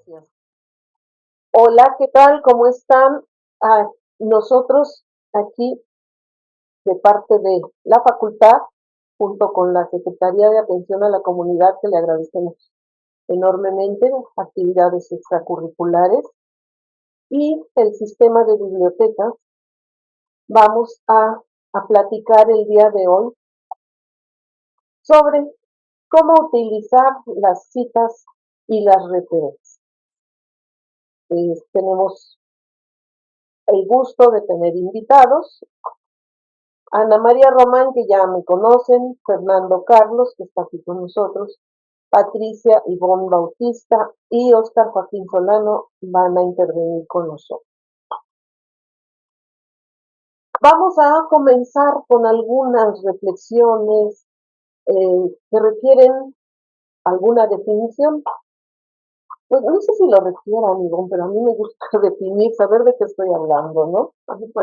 Gracias. Hola, ¿qué tal? ¿Cómo están? Ah, nosotros aquí, de parte de la facultad, junto con la Secretaría de Atención a la Comunidad, que le agradecemos enormemente, actividades extracurriculares y el sistema de bibliotecas, vamos a platicar el día de hoy sobre cómo utilizar las citas y las referencias. Tenemos el gusto de tener invitados. Ana María Román, que ya me conocen, Fernando Carlos, que está aquí con nosotros, Patricia Ivonne Bautista y Óscar Joaquín Solano van a intervenir con nosotros. Vamos a comenzar con algunas reflexiones que requieren alguna definición. Pues no sé si lo requieran, Ivonne, pero a mí me gusta definir, saber de qué estoy hablando, ¿no?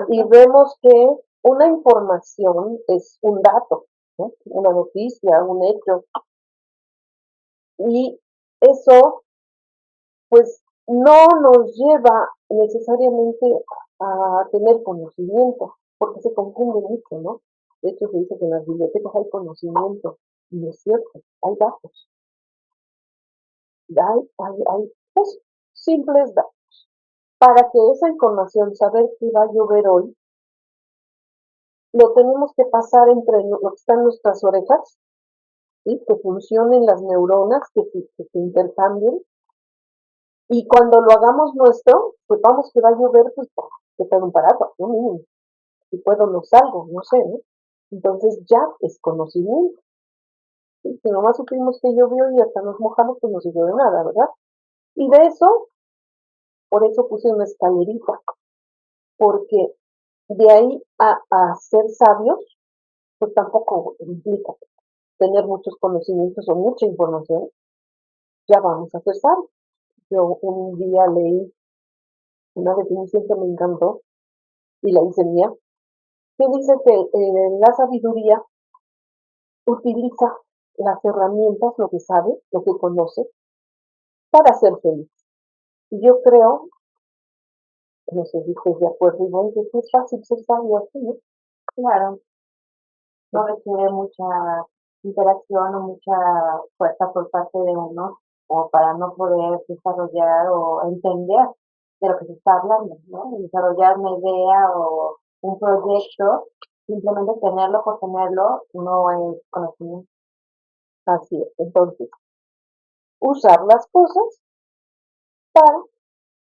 Y vemos que una información es un dato, ¿no? Una noticia, un hecho, y eso pues no nos lleva necesariamente a tener conocimiento, porque se confunde mucho, ¿no? De hecho, se dice que en las bibliotecas hay conocimiento, y no es cierto, hay datos, hay pues, simples datos. Para que esa información, saber que va a llover hoy, lo tenemos que pasar entre lo que están nuestras orejas, ¿sí? Que funcionen las neuronas, que se intercambien. Y cuando lo hagamos nuestro, pues vamos que va a llover, pues que tenga un paraguas, ¿no? Mínimo. Si puedo no salgo, no sé, ¿no? Entonces ya es conocimiento. ¿Sí? Si nomás supimos que llovió y hasta nos mojamos, pues no sirvió de nada, ¿verdad? Y de eso, por eso puse una escalerita, porque de ahí a ser sabios, pues tampoco implica tener muchos conocimientos o mucha información, ya vamos a ser sabios. Yo un día leí una definición que me encantó y la hice mía, que dice que la sabiduría utiliza las herramientas, lo que sabe, lo que conoce, para ser feliz. Y yo creo, no sé si estás de acuerdo, Ivonne, que es fácil ser sabio así, ¿no? Claro, no requiere mucha interacción o mucha fuerza por parte de uno o para no poder desarrollar o entender de lo que se está hablando, ¿no? Desarrollar una idea o un proyecto, simplemente tenerlo por tenerlo no es conocimiento. Así es. Entonces, usar las cosas para,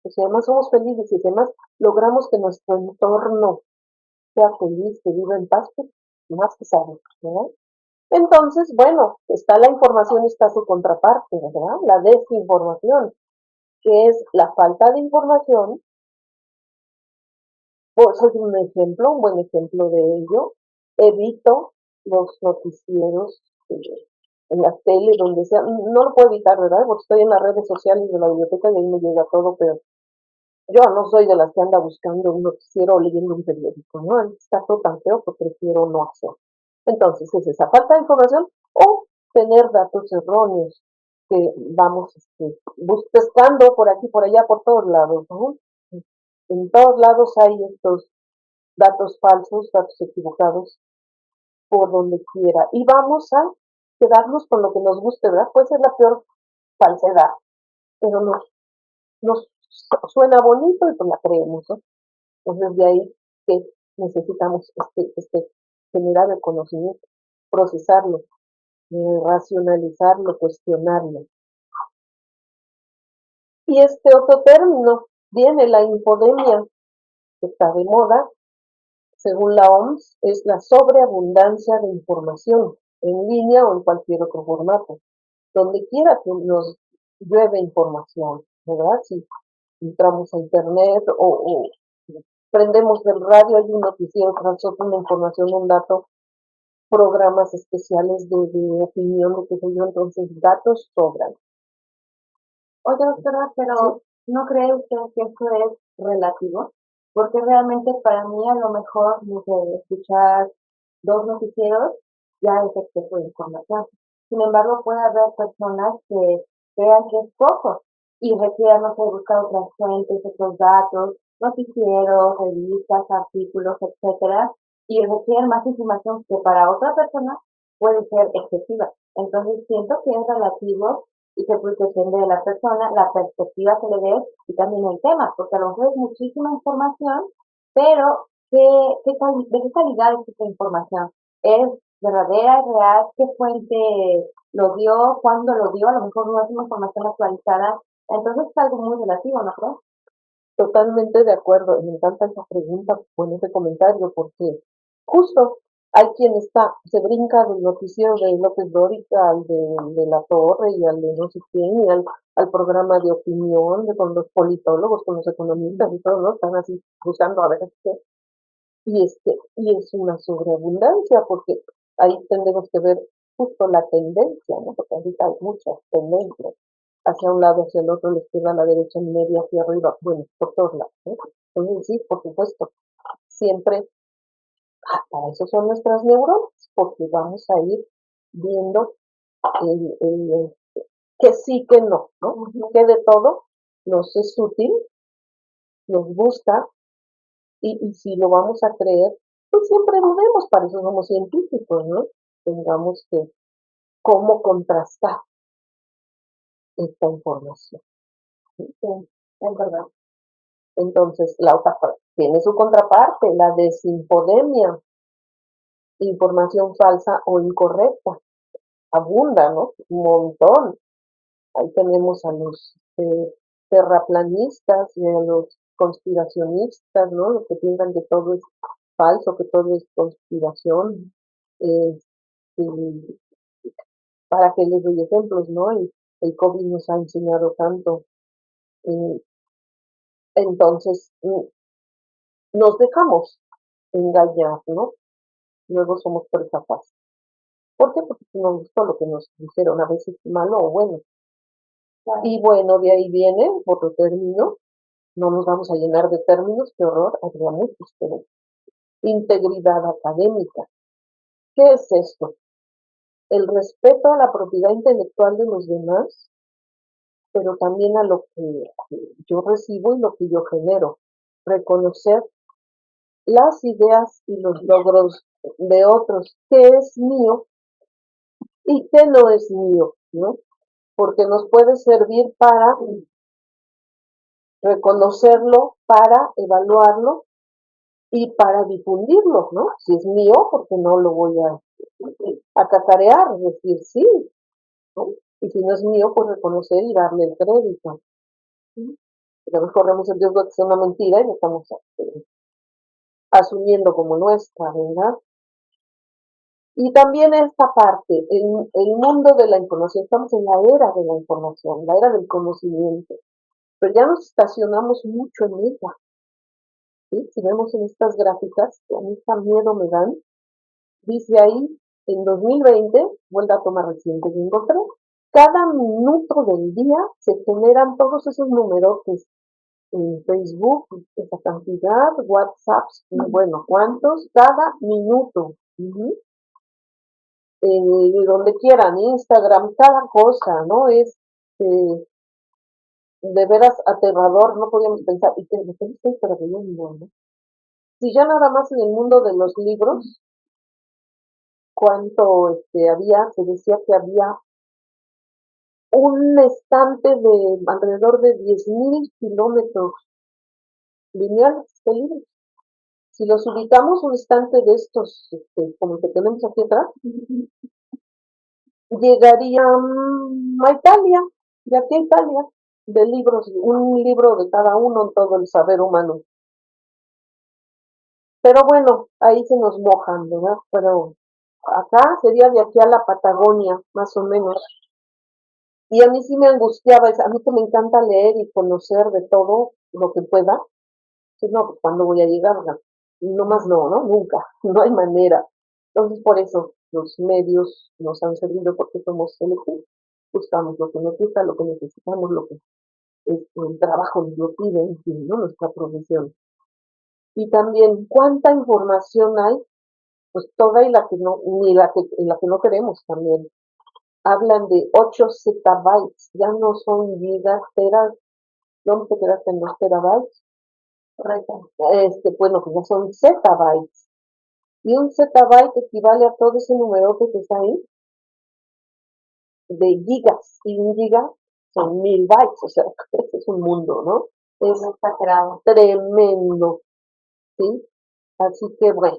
pues si además somos felices y además logramos que nuestro entorno sea feliz, que viva en paz, pues más que sabemos, ¿verdad? Entonces, bueno, está la información, está su contraparte, ¿verdad? La desinformación, que es la falta de información. Pues soy un ejemplo, un buen ejemplo de ello. Evito los noticieros en la tele, donde sea. No lo puedo evitar, ¿verdad? Porque estoy en las redes sociales de la biblioteca y ahí me llega todo, pero yo no soy de las que anda buscando un noticiero o leyendo un periódico, ¿no? Está todo tan feo que prefiero no hacer. Entonces, es esa falta de información o tener datos erróneos que vamos pescando por aquí, por allá, por todos lados, ¿no? En todos lados hay estos datos falsos, datos equivocados, por donde quiera. Y vamos a quedarnos con lo que nos guste, ¿verdad? Puede ser la peor falsedad, pero nos suena bonito y pues la creemos, ¿no? Entonces de ahí que necesitamos generar el conocimiento, procesarlo, racionalizarlo, cuestionarlo. Y este otro término viene la infodemia, que está de moda, según la OMS, es la sobreabundancia de información en línea o en cualquier otro formato. Donde quiera que nos llueve información, ¿verdad? Si entramos a internet o prendemos del radio, hay un noticiero tras otro, una información, un dato, programas especiales de opinión, lo que sé yo, entonces datos sobran. Oye, doctora, pero ¿no cree usted que esto es relativo? Porque realmente para mí a lo mejor desde escuchar dos noticieros ya es exceso de información. Sin embargo, puede haber personas que crean que es poco y requiere, no sé, buscar otras fuentes, otros datos, noticieros, revistas, artículos, etcétera, y requiere más información que para otra persona puede ser excesiva. Entonces siento que es relativo y que pues depende de la persona, la perspectiva que le des y también el tema, porque a lo mejor es muchísima información, pero ¿de qué calidad es esta información? ¿Es verdadera, es real? ¿Qué fuente lo dio? ¿Cuándo lo dio? A lo mejor no es una información actualizada. Entonces es algo muy relativo, ¿no crees? Totalmente de acuerdo. Me encanta esa pregunta, bueno, ese comentario, porque justo hay quien se brinca del noticiero de López Dóriga al de La Torre y al de no sé quién, y al programa de opinión con los politólogos, con los economistas y todo, ¿no? Están así buscando a ver qué. Y es una sobreabundancia, porque ahí tendremos que ver justo la tendencia, ¿no? Porque ahorita hay muchas tendencias hacia un lado, hacia el otro, a la izquierda, a la derecha, en medio, hacia arriba, bueno, por todos lados, ¿no? Entonces, sí, por supuesto, siempre, para eso son nuestras neuronas, porque vamos a ir viendo el que sí, que no, ¿no? Que de todo nos es útil, nos gusta, y si lo vamos a creer, pues siempre dudemos, para eso somos científicos, ¿no? Tengamos que cómo contrastar esta información. Sí, es verdad. Entonces, la otra tiene su contraparte, la desinfodemia, información falsa o incorrecta. Abunda, ¿no? Un montón. Ahí tenemos a los terraplanistas y a los conspiracionistas, ¿no? Los que piensan que todo es falso, que todo es conspiración. Eh, y para que les doy ejemplos, ¿no? El COVID nos ha enseñado tanto. Eh, entonces, nos dejamos engañar, ¿no? Luego somos presa fácil. ¿Por qué? Porque nos gustó lo que nos dijeron, a veces malo o bueno. Y bueno, de ahí viene otro término, no nos vamos a llenar de términos, qué horror, habría muchos, pero integridad académica. ¿Qué es esto? El respeto a la propiedad intelectual de los demás, pero también a lo que yo recibo y lo que yo genero. Reconocer las ideas y los logros de otros, qué es mío y qué no es mío, ¿no? Porque nos puede servir para reconocerlo, para evaluarlo y para difundirlo, ¿no? Si es mío, porque no lo voy a cacarear, es decir, sí, ¿no? Y si no es mío, pues reconocer y darle el crédito. Entonces corremos el riesgo de que sea una mentira y lo estamos asumiendo como nuestra, ¿verdad? Y también esta parte, el mundo de la información, estamos en la era de la información, la era del conocimiento, pero ya nos estacionamos mucho en ella, ¿sí? Si vemos en estas gráficas, que a mí hasta miedo me dan, dice ahí, en 2020, fue el dato más reciente que encontré, cada minuto del día se generan todos esos numerotes en Facebook, esa cantidad, WhatsApp, bueno, ¿cuántos? Cada minuto. Donde quieran, Instagram, cada cosa, ¿no? Es eh, de veras aterrador, no podíamos pensar, ¿y qué estoy perdiendo, no? Si ya nada más en el mundo de los libros, cuánto se decía que había un estante de alrededor de 10.000 kilómetros lineales de libros. Si los ubicamos, un estante de estos, como el que tenemos aquí atrás, llegaría a Italia, de aquí a Italia, de libros, un libro de cada uno en todo el saber humano. Pero bueno, ahí se nos mojan, ¿verdad? Pero acá sería de aquí a la Patagonia, más o menos. Y a mí sí me angustiaba, a mí que me encanta leer y conocer de todo lo que pueda. Pues no, pues ¿cuándo voy a llegar? No más no, ¿no? Nunca, no hay manera. Entonces por eso los medios nos han servido porque somos selectivos. Buscamos lo que nos gusta, lo que necesitamos, lo que el trabajo nos pide, en fin, ¿no? Nuestra profesión. Y también cuánta información hay, pues toda y la que no, ni la que, y la que no queremos también. hablan de 8 zettabytes, ya no son gigas, teras, ¿dónde te quedaste en los terabytes? Correcto. Bueno, pues ya son zettabytes. Y un zettabyte equivale a todo ese número que está ahí de gigas. Y un giga son 1000 bytes, o sea, ese es un mundo, ¿no? Es exagerado. Tremendo, ¿sí? Así que bueno.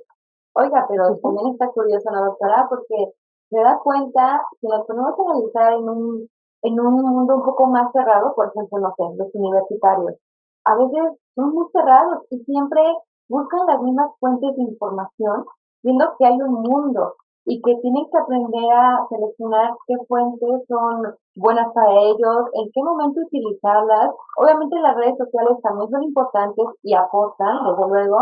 Oiga, pero también está curiosa la doctora porque se da cuenta, si nos ponemos a analizar en un mundo un poco más cerrado, por ejemplo, no sé, los universitarios, a veces son muy cerrados y siempre buscan las mismas fuentes de información, viendo que hay un mundo y que tienen que aprender a seleccionar qué fuentes son buenas para ellos, en qué momento utilizarlas. Obviamente las redes sociales también son importantes y aportan, desde luego,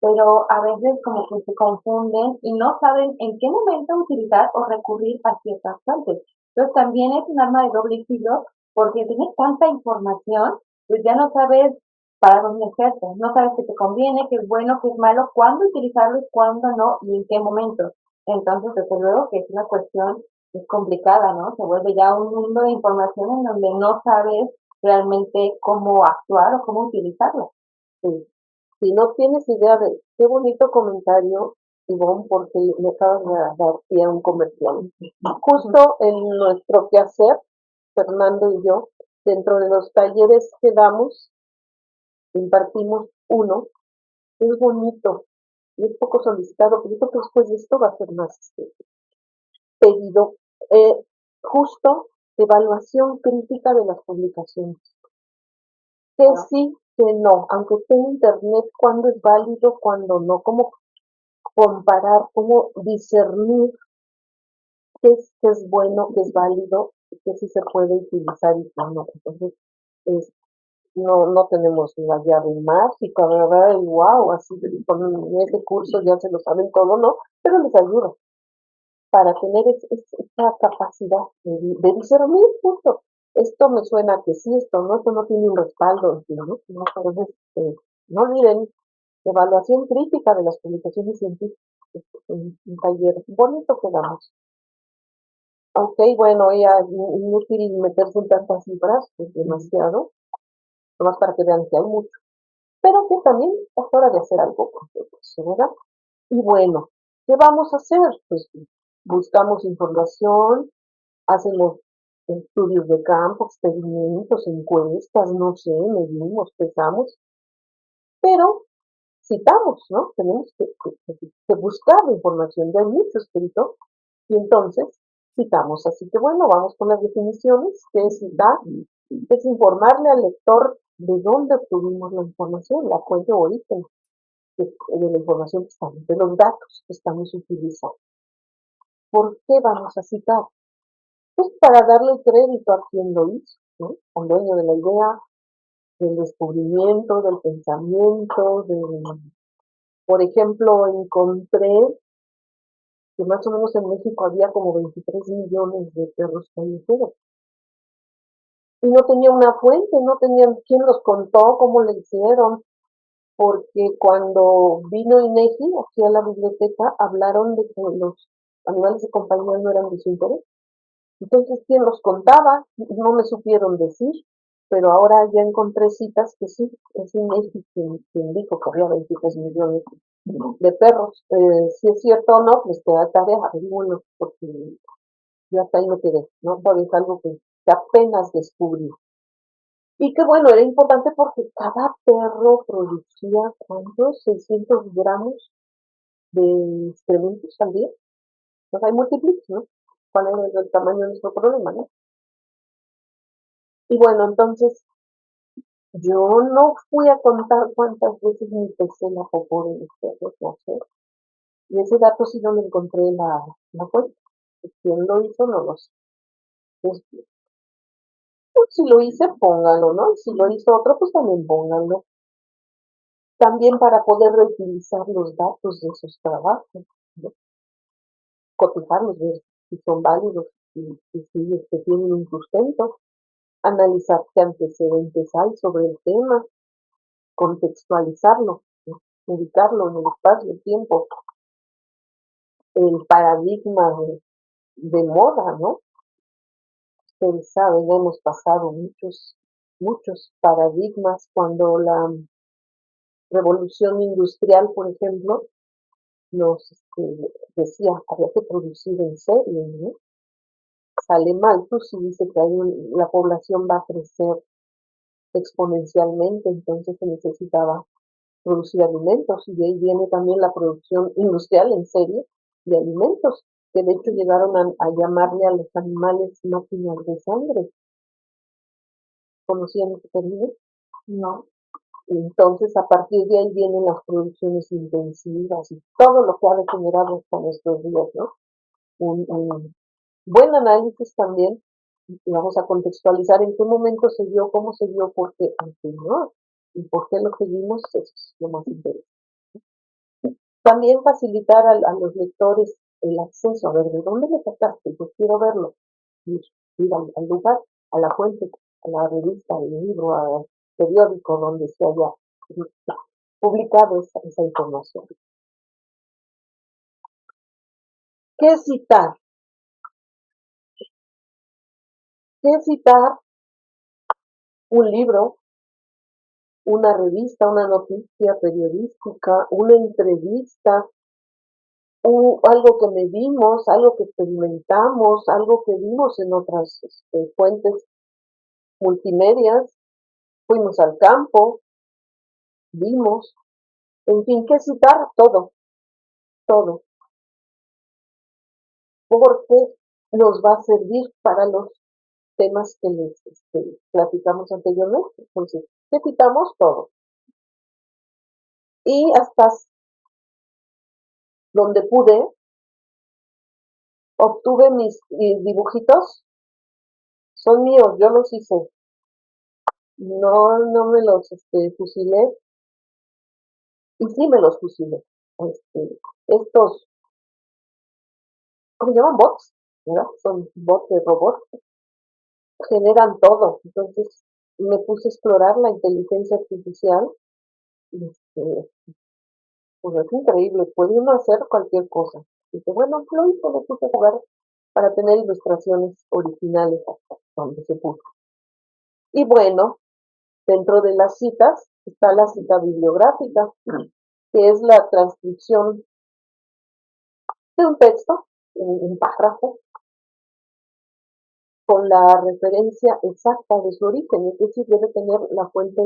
pero a veces como que se confunden y no saben en qué momento utilizar o recurrir a ciertas fuentes. Entonces también es un arma de doble filo porque tienes tanta información, pues ya no sabes para dónde hacerte, no sabes qué te conviene, qué es bueno, qué es malo, cuándo utilizarlo y cuándo no y en qué momento. Entonces, desde luego que es una cuestión es complicada, ¿no? Se vuelve ya un mundo de información en donde no sabes realmente cómo actuar o cómo utilizarlo. Sí. Si no tienes idea de qué bonito comentario, Ivonne, porque me acabas de dar pie a un comercial. Justo en nuestro quehacer, Fernando y yo, dentro de los talleres que damos, impartimos uno, es bonito y es poco solicitado, pero yo creo que después de esto va a ser más pedido. Eh, Justo evaluación crítica de las publicaciones. Que sí, que no, aunque esté en internet, cuándo es válido, cuándo no, cómo comparar, cómo discernir qué es bueno, qué es válido, qué sí se puede utilizar y qué no. Entonces, es, no tenemos la llave mágica, ¿verdad? Y wow, así con ese curso ya se lo saben todo, ¿no? Pero les ayuda para tener esta capacidad de discernir, punto. Esto me suena que sí, esto no tiene un respaldo, ¿no? Entonces, no olviden, evaluación crítica de las publicaciones científicas, un taller bonito que damos. Ok, bueno, ya inútil meterse en tantas cifras, es demasiado, nomás para que vean que hay mucho, pero que también es hora de hacer algo, pues, ¿verdad? Y bueno, ¿qué vamos a hacer? Pues buscamos información, hacemos estudios de campo, experimentos, encuestas, no sé, medimos, pesamos, pero citamos, ¿no? Tenemos que buscar la información, ya hay mucho escrito, y entonces citamos. Así que bueno, vamos con las definiciones, que es citar, es informarle al lector de dónde obtuvimos la información, la fuente o origen de la información que estamos, de los datos que estamos utilizando. ¿Por qué vamos a citar? Pues para darle crédito a quien lo hizo, ¿no? Al dueño de la idea, del descubrimiento, del pensamiento, por ejemplo, encontré que más o menos en México había como 23 millones de perros callejeros. Y no tenía una fuente, no tenían quién los contó, cómo le hicieron, porque cuando vino INEGI aquí a la biblioteca, hablaron de que los animales de compañía no eran de su interés. Entonces, ¿quién los contaba? No me supieron decir, pero ahora ya encontré citas que sí, es INEGI quien dijo que había 23 millones de perros. Si es cierto o no, pues te da tarea, bueno, porque yo hasta ahí me quedé, ¿no? Todavía es algo que apenas descubrí. Y que bueno, era importante porque cada perro producía, ¿cuántos? 600 gramos de excrementos al día. Pues ahí multiplica, ¿no? ¿Cuál es el tamaño de nuestro problema, no? Y bueno, entonces yo no fui a contar cuántas veces me pesé la popó de los perros, no sé. Y ese dato sí no lo encontré en la fuente. ¿Quién lo hizo? No lo sé. Pues, pues, si lo hice, póngalo, ¿no? Y si lo hizo otro, pues también póngalo. También para poder reutilizar los datos de esos trabajos, ¿no? Cotizarlos, ver si son válidos, si tienen un sustento, analizar qué antecedentes hay sobre el tema, contextualizarlo, ¿no? Ubicarlo en el espacio, el tiempo, el paradigma de moda, ¿no? ustedes saben, hemos pasado muchos paradigmas cuando la revolución industrial, por ejemplo, nos decía, había que producir en serie, ¿no? Sale mal, pues sí dice que la población va a crecer exponencialmente, entonces se necesitaba producir alimentos y de ahí viene también la producción industrial en serie de alimentos, que de hecho llegaron a llamarle a los animales máquinas de sangre. ¿Conocían ese término? No. Entonces, a partir de ahí vienen las producciones intensivas y todo lo que ha degenerado hasta nuestros días, ¿no? Un buen análisis también, y vamos a contextualizar en qué momento se dio, cómo se dio, por qué, ¿no? Y por qué lo seguimos, eso es lo más interesante. También facilitar a los lectores el acceso, a ver, ¿de dónde lo sacaste? Yo quiero verlo. Ir al lugar, a la fuente, a la revista, al libro, al periódico donde se haya publicado esa información. ¿Qué citar? ¿Qué citar? Un libro, una revista, una noticia periodística, una entrevista, algo que medimos, algo que experimentamos, algo que vimos en otras fuentes multimedias, fuimos al campo, vimos, en fin, ¿qué citar? Todo, todo, porque nos va a servir para los temas que les platicamos anteriormente. Entonces, ¿qué citamos? Todo. Y hasta donde pude, obtuve mis dibujitos, son míos, yo los hice. No me los fusilé, y sí me los fusilé. Estos, ¿cómo se llaman? Bots, ¿verdad? Son bots de robots, generan todo. Entonces me puse a explorar la inteligencia artificial. Y, pues es increíble, puede uno hacer cualquier cosa. Dice, bueno, lo hice, me puse a jugar para tener ilustraciones originales hasta donde se puso. Y bueno, dentro de las citas está la cita bibliográfica, que es la transcripción de un texto, un párrafo, con la referencia exacta de su origen, es decir, debe tener la fuente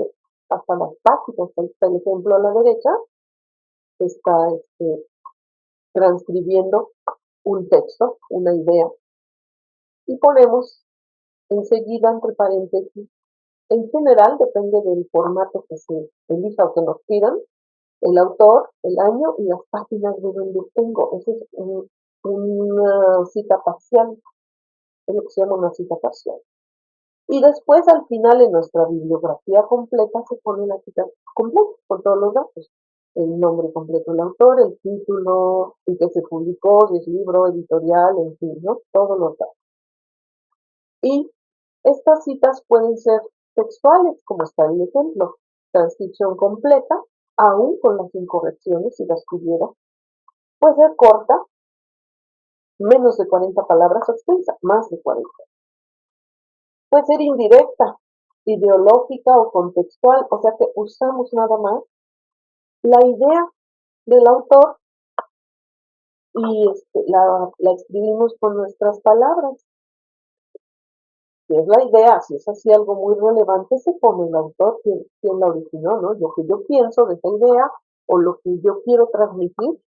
hasta las páginas. Está el ejemplo a la derecha, está transcribiendo un texto, una idea, y ponemos enseguida entre paréntesis. En general depende del formato que se elija o que nos pidan, el autor, el año y las páginas de donde tengo. Esa es una cita parcial, es lo que se llama una cita parcial. Y después al final en nuestra bibliografía completa se pone la cita completa con todos los datos. El nombre completo del autor, el título, y que se publicó, si es libro, editorial, en fin, ¿no? Todos los datos. Y estas citas pueden ser textuales, como está el ejemplo, transcripción completa, aún con las incorrecciones, si las tuviera. Puede ser corta, menos de 40 palabras, o extensa, más de 40. Puede ser indirecta, ideológica o contextual, o sea que usamos nada más la idea del autor y la escribimos con nuestras palabras. Si es la idea, si es así algo muy relevante, se pone el autor, quien la originó, ¿no? Lo que yo pienso de esa idea o lo que yo quiero transmitir,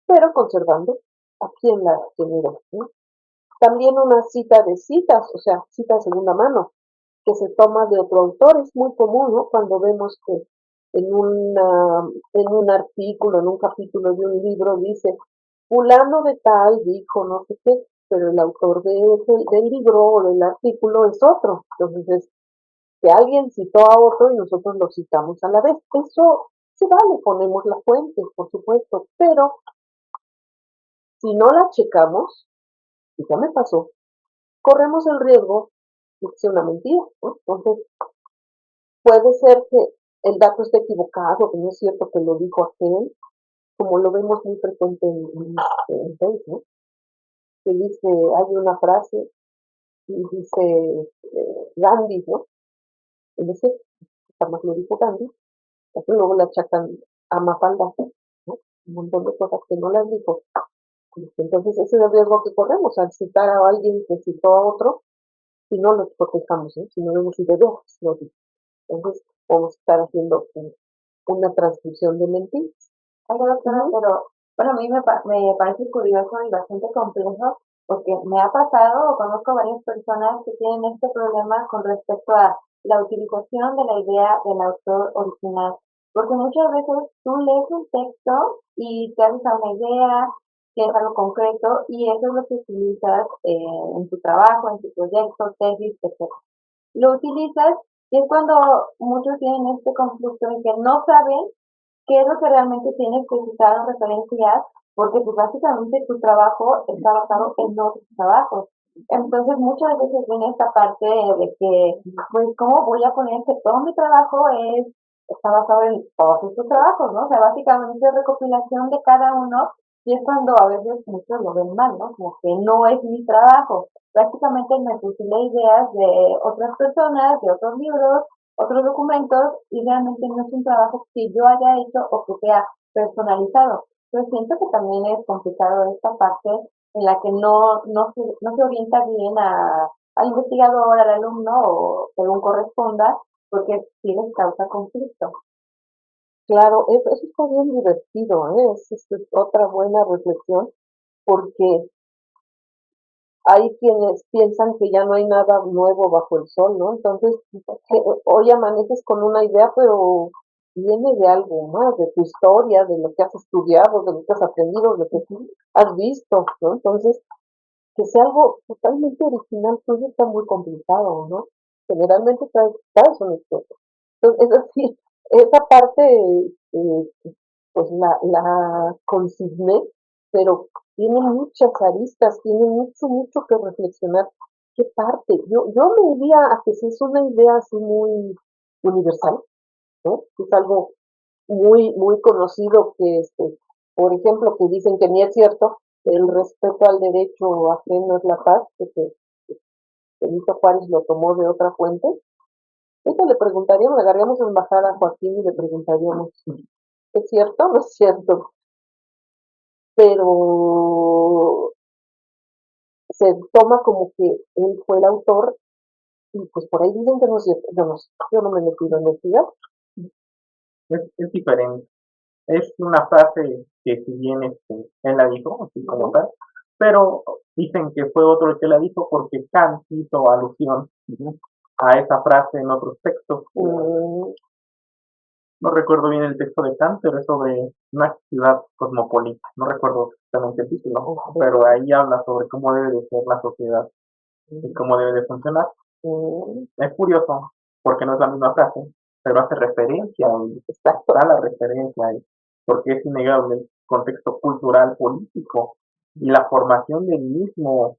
pero conservando a quien la generó, ¿no? También una cita de citas, o sea, cita de segunda mano, que se toma de otro autor, es muy común, ¿no? Cuando vemos que en un artículo, en un capítulo de un libro dice, fulano de tal dijo no sé qué, pero el autor del libro o del artículo es otro. Entonces es que alguien citó a otro y nosotros lo citamos a la vez. Eso se vale, ponemos la fuente, por supuesto, pero si no la checamos, y ya me pasó, corremos el riesgo de que sea una mentira, ¿no? Entonces, puede ser que el dato esté equivocado, que no es cierto que lo dijo aquel, como lo vemos muy frecuente en Facebook, ¿no? Que dice, hay una frase, y dice Gandhi, ¿no? En ese, jamás lo dijo Gandhi, luego le achacan a Mafalda, ¿no? Un montón de cosas que no las dijo. Entonces ese es el riesgo que corremos al citar a alguien que citó a otro y no los protejamos, ¿no? Si no vemos si de veras lo dijo. Entonces vamos a estar haciendo una transcripción de mentiras. Oiga, doctora, pero bueno, a mí me parece curioso y bastante complejo porque me ha pasado o conozco varias personas que tienen este problema con respecto a la utilización de la idea del autor original. Porque muchas veces tú lees un texto y te haces a una idea, tienes algo concreto y eso es lo que utilizas en tu trabajo, en tu proyecto, tesis, etc. Lo utilizas y es cuando muchos tienen este conflicto en que no saben qué es lo que realmente tienes que citar o referenciar, porque pues básicamente tu trabajo está basado en otros trabajos. Entonces muchas veces viene esta parte de que, pues, ¿cómo voy a poner que todo mi trabajo está basado en todos estos trabajos, ¿no? O sea, básicamente es recopilación de cada uno y es cuando a veces muchos lo ven mal, ¿no? Como que no es mi trabajo. Prácticamente me fusilé ideas de otras personas, de otros libros, otros documentos y realmente no es un trabajo que yo haya hecho o que sea personalizado. Entonces siento que también es complicado esta parte en la que no se orienta bien al investigador, al alumno o según corresponda, porque sí les causa conflicto. Claro, eso está bien divertido, ¿eh? Es otra buena reflexión, porque hay quienes piensan que ya no hay nada nuevo bajo el sol, ¿no? Entonces, hoy amaneces con una idea, pero viene de algo más, de tu historia, de lo que has estudiado, de lo que has aprendido, de lo que has visto, ¿no? Entonces, que sea algo totalmente original tuyo está muy complicado, ¿no? Generalmente traes una historia. Entonces, es así, esa parte, pues la consigné, pero tiene muchas aristas, tiene mucho que reflexionar. ¿Qué parte? Yo me diría a que si es una idea así muy universal, ¿no? Es algo muy conocido que, por ejemplo, que dicen que ni es cierto, el respeto al derecho ajeno es la paz, que Benito Juárez lo tomó de otra fuente. Esto le preguntaríamos, le agarraríamos a embajada a Joaquín y le preguntaríamos, ¿es cierto o no es cierto? Pero se toma como que él fue el autor y pues por ahí dicen que no es cierto. Yo no me he metido a investigar. Es diferente. Es una frase que si bien él la dijo, así como tal, pero dicen que fue otro el que la dijo porque Kant hizo alusión a esa frase en otros textos. Mm, No recuerdo bien el texto de Kant, pero es sobre una ciudad cosmopolita. No recuerdo exactamente el título, pero ahí habla sobre cómo debe de ser la sociedad y cómo debe de funcionar. Es curioso, porque no es la misma frase, pero hace referencia y da la referencia ahí, porque es innegable el contexto cultural, político y la formación del mismo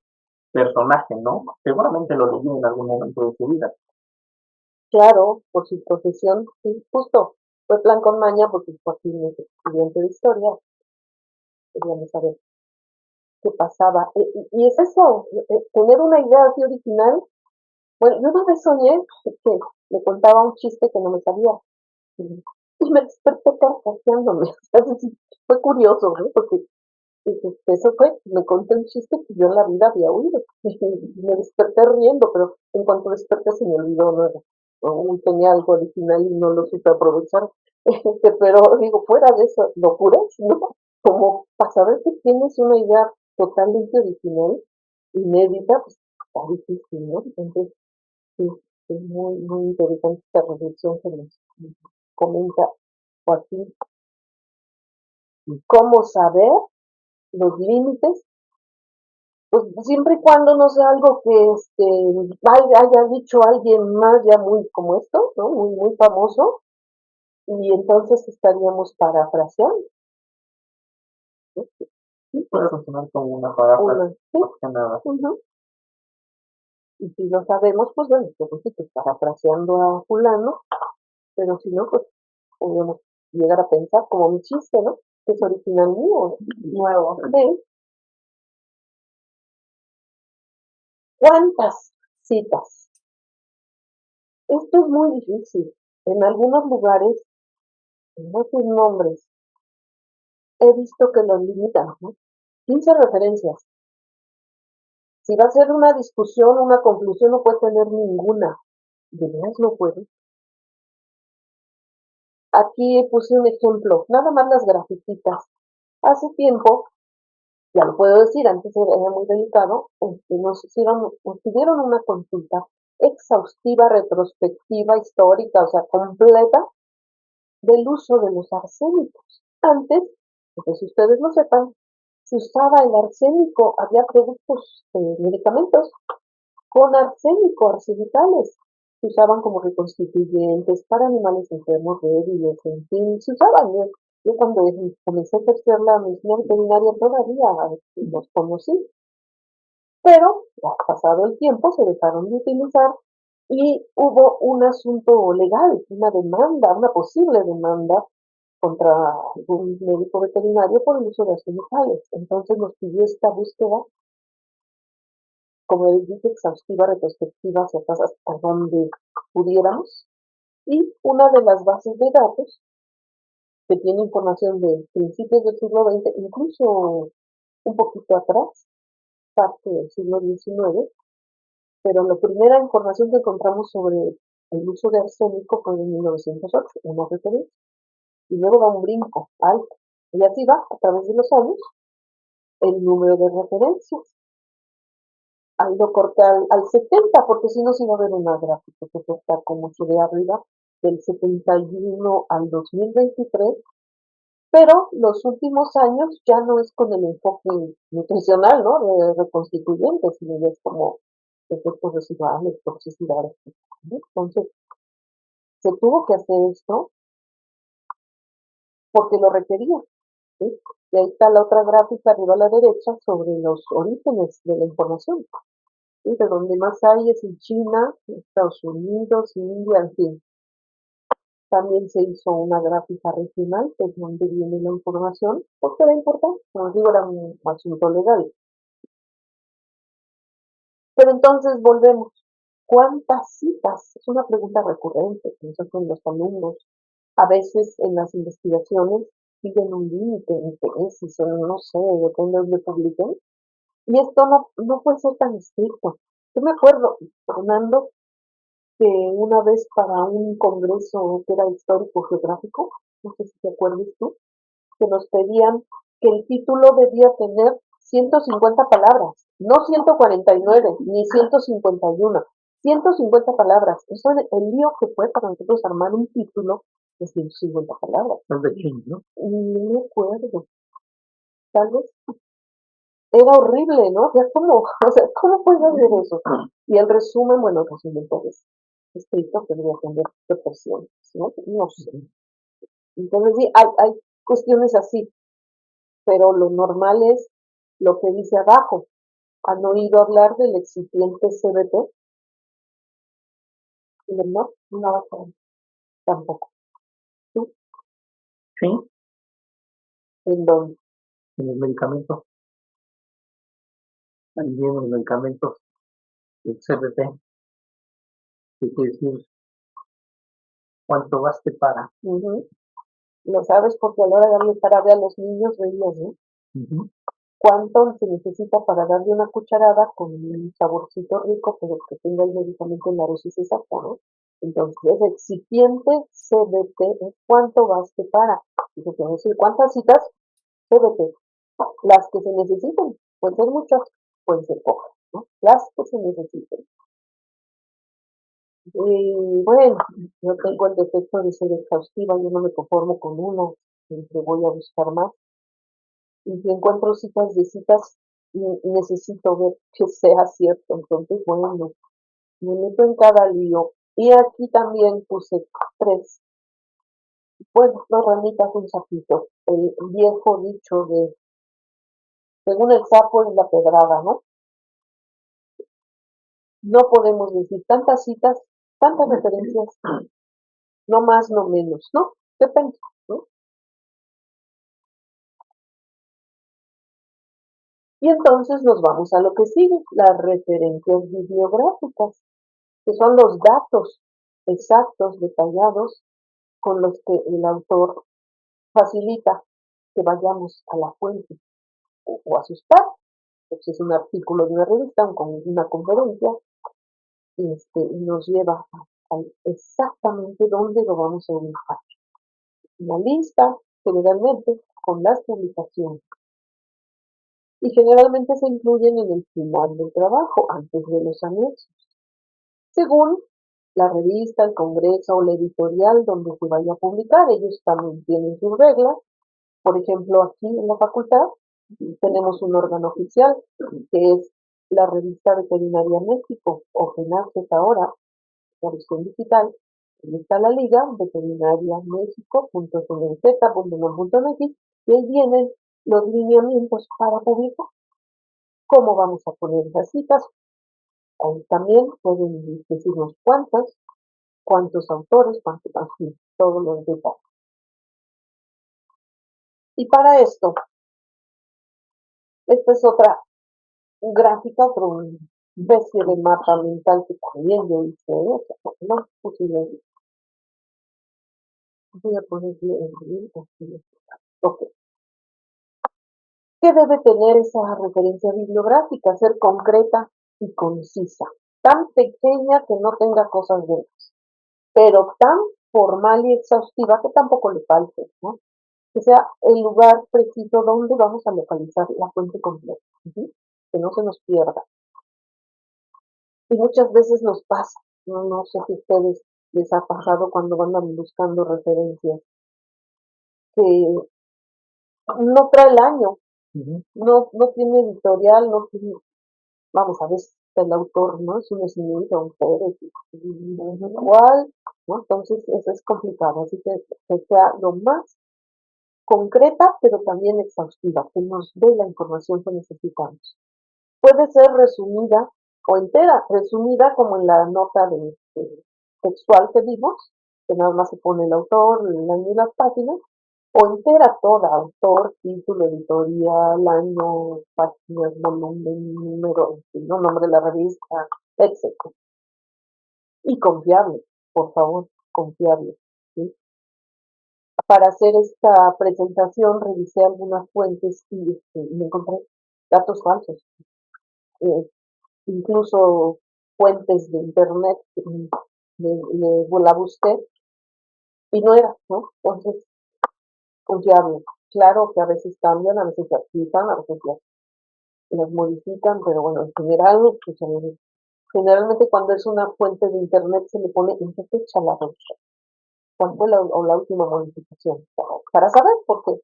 personaje, ¿no? Seguramente lo leyó en algún momento de su vida. claro, por su profesión, sí, justo. Fue plan con maña porque Joaquín es estudiante de historia. Queríamos saber qué pasaba. Y es eso, tener una idea así original. Bueno, yo una vez soñé que me contaba un chiste que no me sabía y me desperté carcajeándome. O sea, sí, fue curioso, ¿no? Porque eso fue, me conté un chiste que yo en la vida había oído. Y me desperté riendo, pero en cuanto desperté se me olvidó, no tenía algo original y no lo supe aprovechar. Pero digo, fuera de esas locuras, ¿no? Como para saber que tienes una idea totalmente original, inédita, pues está difícil, ¿no? Entonces, sí, es muy interesante esta reflexión que nos comenta Joaquín. ¿Cómo saber los límites? Pues siempre y cuando no sea algo que haya dicho alguien más ya muy como esto, ¿no? Muy famoso, y entonces estaríamos parafraseando, ¿no? Sí, puede funcionar como una paráfrasis, Sí, más que nada. y si lo sabemos, pues bueno, pues sí, pues parafraseando a fulano, pero si no, pues podemos llegar a pensar como mi chiste, ¿no? Que es original mío, nuevo. ¿Sí? ¿Cuántas citas. Esto es muy difícil. En algunos lugares, en muchos nombres, he visto que los limitan, ¿no? 15 referencias. Si va a ser una discusión, una conclusión, no puede tener ninguna. ¿De veras no puede? Aquí puse un ejemplo, nada más las grafiquitas. Hace tiempo, ya lo puedo decir, antes era muy delicado, nos pidieron una consulta exhaustiva, retrospectiva, histórica, o sea, completa, del uso de los arsénicos. Antes, no sé si ustedes lo sepan, se usaba el arsénico, había productos, medicamentos con arsénico, arsenicales. Se usaban como reconstituyentes para animales enfermos, débiles, en fin, se usaban. Yo cuando comencé a ejercer la medicina veterinaria todavía los conocí, pero ya pasado el tiempo se dejaron de utilizar y hubo un asunto legal, una demanda, una posible demanda contra un médico veterinario por el uso de arsenicales. Entonces nos pidió esta búsqueda, como les dije, exhaustiva, retrospectiva, hacia atrás hasta donde pudiéramos. Y una de las bases de datos que tiene información de principios del siglo XX, incluso un poquito atrás, parte del siglo XIX, pero la primera información que encontramos sobre el uso de arsénico fue en 1908, una referencia, y luego da un brinco alto, y así va a través de los años el número de referencias. Ahí lo corté al 70, porque si no se iba a ver una gráfica que está como se ve arriba, del 71 al 2023, pero los últimos años ya no es con el enfoque nutricional, ¿no? De reconstituyentes, sino ya es como efectos residuales, toxicidades, ¿no? Entonces, se tuvo que hacer esto porque lo requería, ¿sí? Y ahí está la otra gráfica arriba a la derecha sobre los orígenes de la información, ¿sí? De donde más hay es en China, Estados Unidos, India, en fin. También se hizo una gráfica regional, que es donde viene la información, porque era importante, como digo, era un asunto legal. Pero entonces volvemos. ¿Cuántas citas? Es una pregunta recurrente, pienso con los alumnos. A veces en las investigaciones piden un límite en tesis o no sé, depende de donde publiquen. Y esto no puede ser tan estricto. Yo me acuerdo, Fernando, que una vez para un congreso que era histórico-geográfico, no sé si te acuerdas tú, que nos pedían que el título debía tener 150 palabras, no 149 ni 151, 150 palabras. Eso es el lío que fue para nosotros armar un título de 150 palabras. Es de quién, ¿no? No me acuerdo, tal vez. Era horrible, ¿no? O sea, ¿cómo puedes hacer eso? Y el resumen, bueno, el resumen es escrito, que debe tener proporciones, ¿no? No sé. Entonces, sí, hay cuestiones así, pero lo normal es lo que dice abajo. ¿Han oído hablar del excipiente CBT? No, no, tampoco. ¿Tú? Sí, ¿En dónde? en los medicamentos. Ahí vienen los medicamentos del CBT, que quiere decir cuánto gaste para. Lo sabes porque a la hora de darle jarabe a los niños veías, ¿no? ¿Cuánto se necesita para darle una cucharada con un saborcito rico, pero que tenga el medicamento en la dosis exacta, ¿no? Entonces, excipiente CBT es cuánto gaste para. Y se puede decir cuántas citas CBT. Las que se necesiten, pueden ser muchas, pueden ser pocas, ¿no? Las que se necesiten. Y bueno, yo tengo el defecto de ser exhaustiva, yo no me conformo con una, siempre voy a buscar más. Y si encuentro citas de citas, necesito ver que sea cierto. Entonces, bueno, me meto en cada lío. Y aquí también puse 3. Bueno, 2 ranitas, un sapito. El viejo dicho de, según el sapo es la pedrada, ¿no? No podemos decir tantas citas, tantas referencias, no más, no menos, ¿no? Depende, ¿no? Y entonces nos vamos a lo que sigue, las referencias bibliográficas, que son los datos exactos, detallados, con los que el autor facilita que vayamos a la fuente o a sus pares. Pues es un artículo de una revista, con una conferencia, y nos lleva a exactamente dónde lo vamos a ubicar. Una lista, generalmente, con las publicaciones. Y generalmente se incluyen en el final del trabajo, antes de los anexos. Según la revista, el congreso o la editorial donde se vaya a publicar, ellos también tienen sus reglas. Por ejemplo, aquí en la facultad tenemos un órgano oficial que es la revista Veterinaria México, o FENACES ahora, la versión digital. Ahí está la liga, veterinariamexico.cnz.unam.mx, y ahí vienen los lineamientos para publicar. ¿Cómo vamos a poner las citas? Ahí también pueden decirnos cuántos autores, cuántos, así, todos los detalles. Y para esto, esta es otra gráfica, otra especie de mapa mental que también yo hice, no posible. Voy a poner bien, así. Ok. ¿Qué debe tener esa referencia bibliográfica? Ser concreta y concisa, tan pequeña que no tenga cosas dentro, pero tan formal y exhaustiva que tampoco le falte, ¿no? Que sea el lugar preciso donde vamos a localizar la fuente completa, ¿sí? Que no se nos pierda. Y muchas veces nos pasa, no sé si a ustedes les ha pasado cuando andan buscando referencias, que no trae el año, no tiene editorial, no tiene, vamos a ver, el autor, ¿no? Es un Smith o un Pérez, igual, ¿no? Entonces eso es complicado, así que sea lo más concreta, pero también exhaustiva, que nos dé la información que necesitamos. Puede ser resumida o entera, resumida como en la nota textual que vimos, que nada más se pone el autor, el año y las páginas, o entera toda, autor, título, editorial, año, páginas, volumen, número, no, nombre de la revista, etc. Y confiable, por favor, confiable. ¿Sí? Para hacer esta presentación revisé algunas fuentes y me encontré datos falsos. Eh, Incluso fuentes de internet, la busqué y no era, ¿no? Entonces, confiable. Claro que a veces cambian, a veces se actualizan, a veces las modifican, pero bueno, en general, pues, generalmente cuando es una fuente de internet se le pone en qué fecha la fecha, cuál fue la última modificación, para saber, porque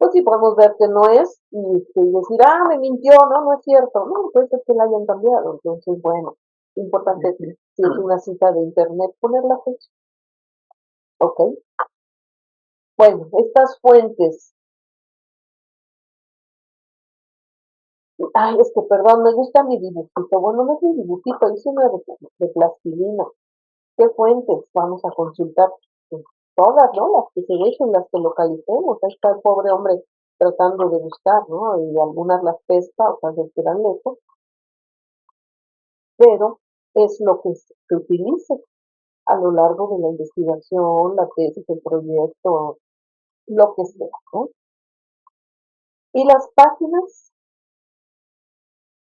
pues sí podemos ver que no es y decir, me mintió, no es cierto, no, puede ser que la hayan cambiado, entonces bueno, importante si es una cita de internet poner la fecha, ¿ok? Bueno, estas fuentes, es que perdón, me gusta mi dibujito, bueno, no es mi dibujito, hice una de plastilina, ¿qué fuentes vamos a consultar? Pues, todas, ¿no? Las que se dejen, las que localicemos, ahí está el pobre hombre tratando de buscar, ¿no? Y algunas las pesca, otras les quedan lejos, pero es lo que se utilice a lo largo de la investigación, la tesis, el proyecto, lo que sea, ¿no? Y las páginas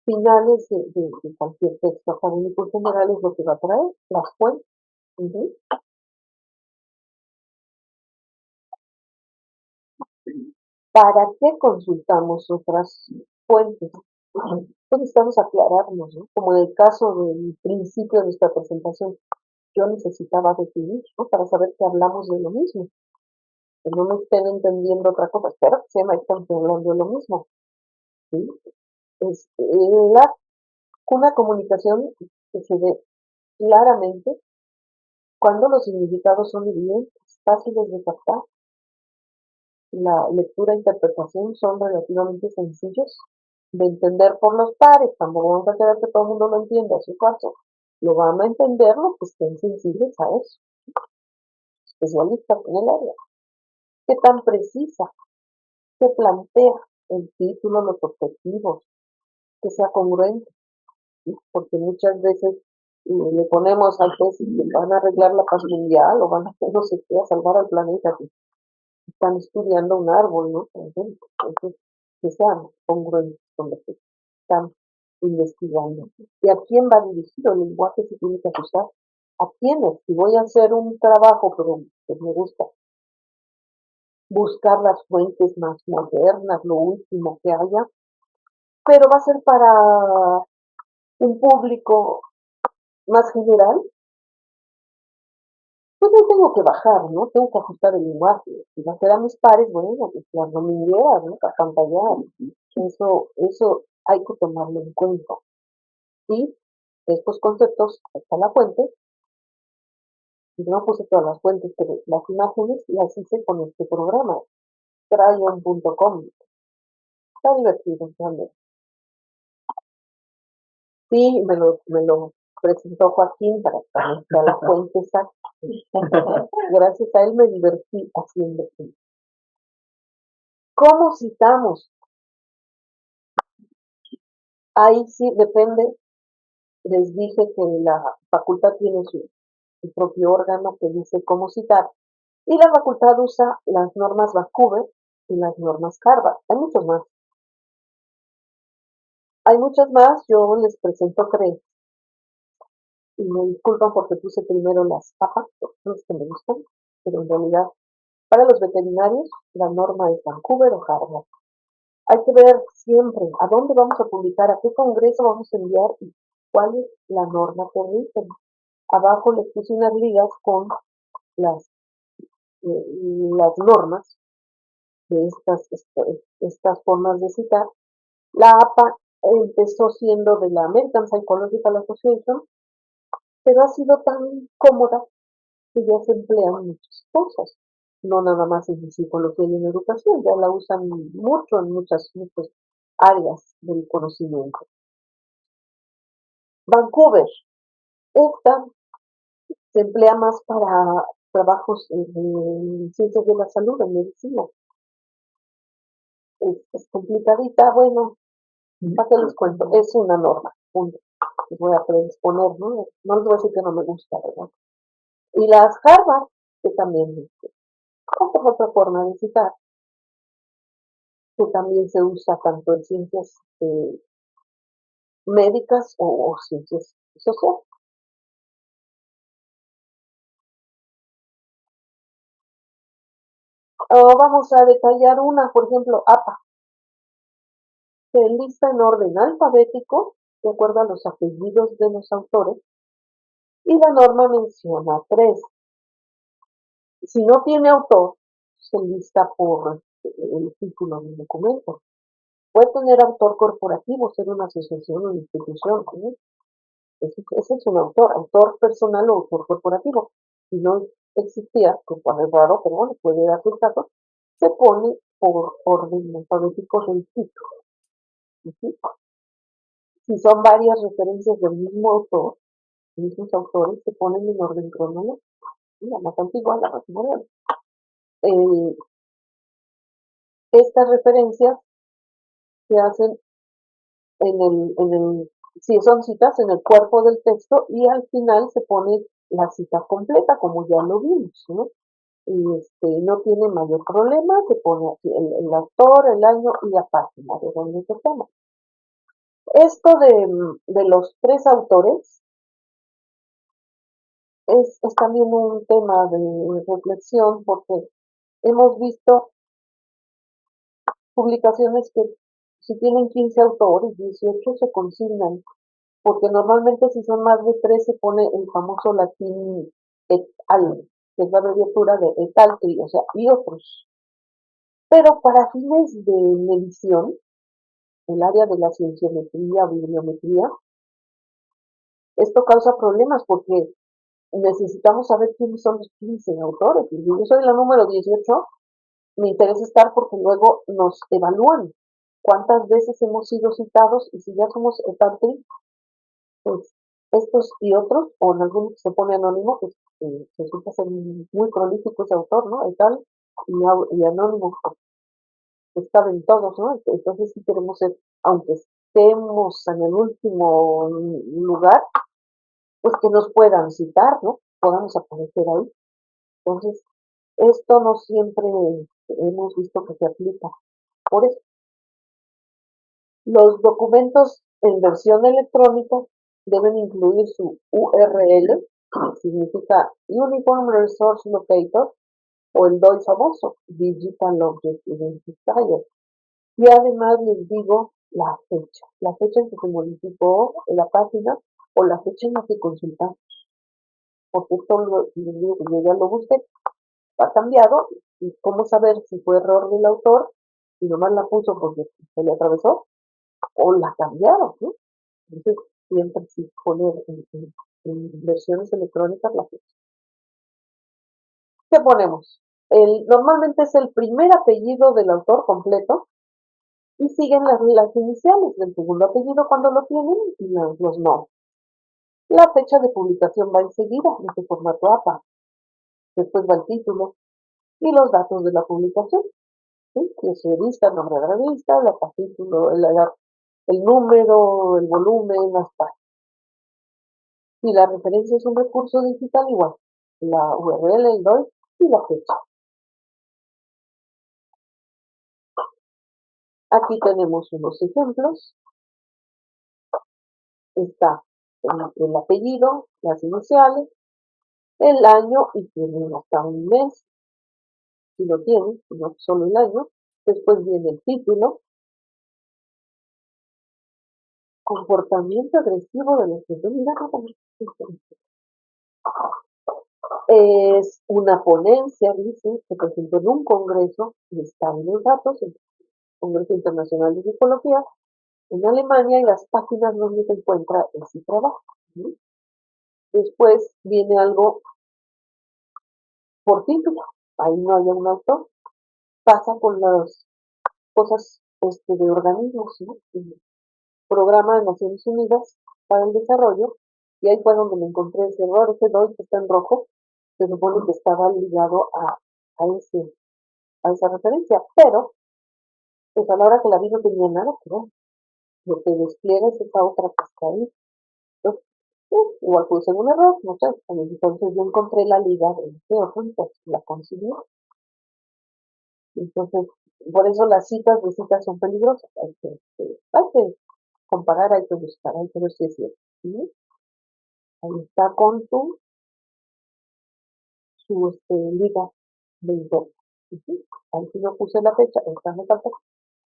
finales de cualquier texto académico en general es lo que va a traer, las fuentes. Uh-huh. ¿Para qué consultamos otras fuentes? Pues necesitamos aclararnos, ¿no? Como en el caso del principio de esta presentación, yo necesitaba definir, ¿no? Para saber que hablamos de lo mismo, que no me estén entendiendo otra cosa, espero que se me estén hablando de lo mismo, ¿sí? Es una comunicación que se ve claramente cuando los significados son evidentes, fáciles de captar, la lectura e interpretación son relativamente sencillos de entender por los pares, tampoco vamos a querer que todo el mundo lo entienda a su caso, lo van a entender los que estén sensibles a eso, especialistas en el área. ¿Qué tan precisa? ¿Qué plantea el título, los objetivos, que sea congruente, ¿sí? Porque muchas veces le ponemos al tesis que van a arreglar la paz mundial o van a hacer no sé qué, a salvar al planeta, que están estudiando un árbol, ¿no? Por ejemplo. Entonces, que sean congruentes con lo que están investigando. ¿Y a quién va dirigido el lenguaje se tiene que ajustar? ¿A quiénes? Si voy a hacer un trabajo, pero que me gusta buscar las fuentes más modernas, lo último que haya, pero va a ser para un público más general, pues yo tengo que bajar, ¿no? Tengo que ajustar el lenguaje. Si va a ser a mis pares, bueno, pues las domingueras, ¿no? Para pantallar. Eso hay que tomarlo en cuenta. Y estos conceptos, está la fuente, y no puse todas las fuentes, pero las imágenes las hice con este programa, crayon.com. Está divertido también. Sí, me lo presentó Joaquín para que sea la fuente exacta. Gracias a él me divertí haciendo eso. ¿Cómo citamos? Ahí sí depende. Les dije que la facultad tiene su propio órgano que dice cómo citar. Y la facultad usa las normas Vancouver y las normas Harvard. Hay muchos más. Hay muchas más. Yo les presento tres. Y me disculpan porque puse primero las papas, porque son las que me gustan. Pero en realidad, para los veterinarios, la norma es Vancouver o Harvard. Hay que ver siempre a dónde vamos a publicar, a qué congreso vamos a enviar y cuál es la norma que rigen. Abajo les puse unas ligas con las, las normas de estas formas de citar. La APA empezó siendo de la American Psychological Association, pero ha sido tan cómoda que ya se emplean muchas cosas, no nada más en psicología y en educación, ya la usan mucho en muchas áreas del conocimiento. Vancouver, esta se emplea más para trabajos en ciencias de la salud, en medicina. Es complicadita, bueno, ¿para qué les cuento? Es una norma, punto. Les voy a predisponer, ¿no? No les voy a decir que no me gusta, ¿verdad? Y las Harvard, que también otra forma de citar, que también se usa tanto en ciencias médicas o ciencias sociales. Vamos a detallar una, por ejemplo, APA. Se enlista en orden alfabético, de acuerdo a los apellidos de los autores, y la norma menciona tres. Si no tiene autor, se lista por el título del documento. Puede tener autor corporativo, ser una asociación o una institución, ¿sí? Ese es un autor personal o autor corporativo. Si no existía, que es raro, pero bueno, puede darse el caso, se pone por orden alfabético del título. ¿Sí? Si son varias referencias del mismo autor, mismos autores, se ponen en orden cronológico. La más antigua, la más moderna. Estas referencias se hacen si son citas en el cuerpo del texto y al final se pone la cita completa, como ya lo vimos, ¿no? Y no tiene mayor problema, se pone aquí el autor, el año y la página de donde se toma. Esto de los tres autores es también un tema de reflexión porque hemos visto publicaciones que si tienen 15 autores, 18 se consignan, porque normalmente si son más de 3 se pone el famoso latín et al, que es la abreviatura de et altri, o sea, y otros. Pero para fines de medición, el área de la cienciometría o bibliometría, esto causa problemas porque necesitamos saber quiénes son los 15 autores. Y yo soy la número 18, me interesa estar porque luego nos evalúan cuántas veces hemos sido citados y si ya somos et altri, pues estos y otros, o en algunos se pone anónimo, pues resulta ser muy prolífico ese autor, ¿no? Y tal, y anónimo, pues caben todos, ¿no? Entonces sí queremos ser, aunque estemos en el último lugar, pues que nos puedan citar, ¿no? Podamos aparecer ahí. Entonces, esto no siempre hemos visto que se aplica. Por eso, los documentos en versión electrónica deben incluir su URL, que significa Uniform Resource Locator, o el DOI famoso, Digital Object Identifier. Y además les digo la fecha en que se modificó la página o la fecha en la que consultamos. Porque esto les digo que yo ya lo busqué, ha cambiado, y cómo saber si fue error del autor, si nomás la puso porque se le atravesó, o la cambiaron, ¿no? Entonces, siempre sí poner en versiones electrónicas la fecha. ¿Qué ponemos? Normalmente es el primer apellido del autor completo y siguen las iniciales del segundo apellido cuando lo tienen y los no. La fecha de publicación va enseguida en este formato APA. Después va el título y los datos de la publicación. ¿Sí? Que es revista, nombre de la revista, el capítulo, el número, el volumen, las páginas. Si la referencia es un recurso digital, igual. La URL, el DOI y la fecha. Aquí tenemos unos ejemplos. Está el apellido, las iniciales, el año y tienen hasta un mes, si lo tienen, si no solo el año. Después viene el título, comportamiento agresivo de los que es una ponencia, dice, se presentó en un congreso y están los datos, el Congreso Internacional de Psicología, en Alemania, y las páginas donde se encuentra ese trabajo. ¿Sí? Después viene algo por título, ahí no hay un autor, pasa con las cosas de organismos, ¿no? El Programa de Naciones Unidas para el Desarrollo, y ahí fue donde me encontré ese error, ese DOI que está en rojo, se supone que estaba ligado a esa referencia, pero pues a la hora que la vi no tenía nada que ver, lo que despliega es esa otra que está ahí. Entonces, igual puse un error, no sé, entonces yo encontré la liga de ese otro, entonces la consiguió. Entonces, por eso las citas de citas son peligrosas, hay que comparar, hay que buscar, hay que ver si es cierto. ¿Sí? Ahí está con su liga de internet. ¿Sí? Ahí sí no puse la fecha, esta me falta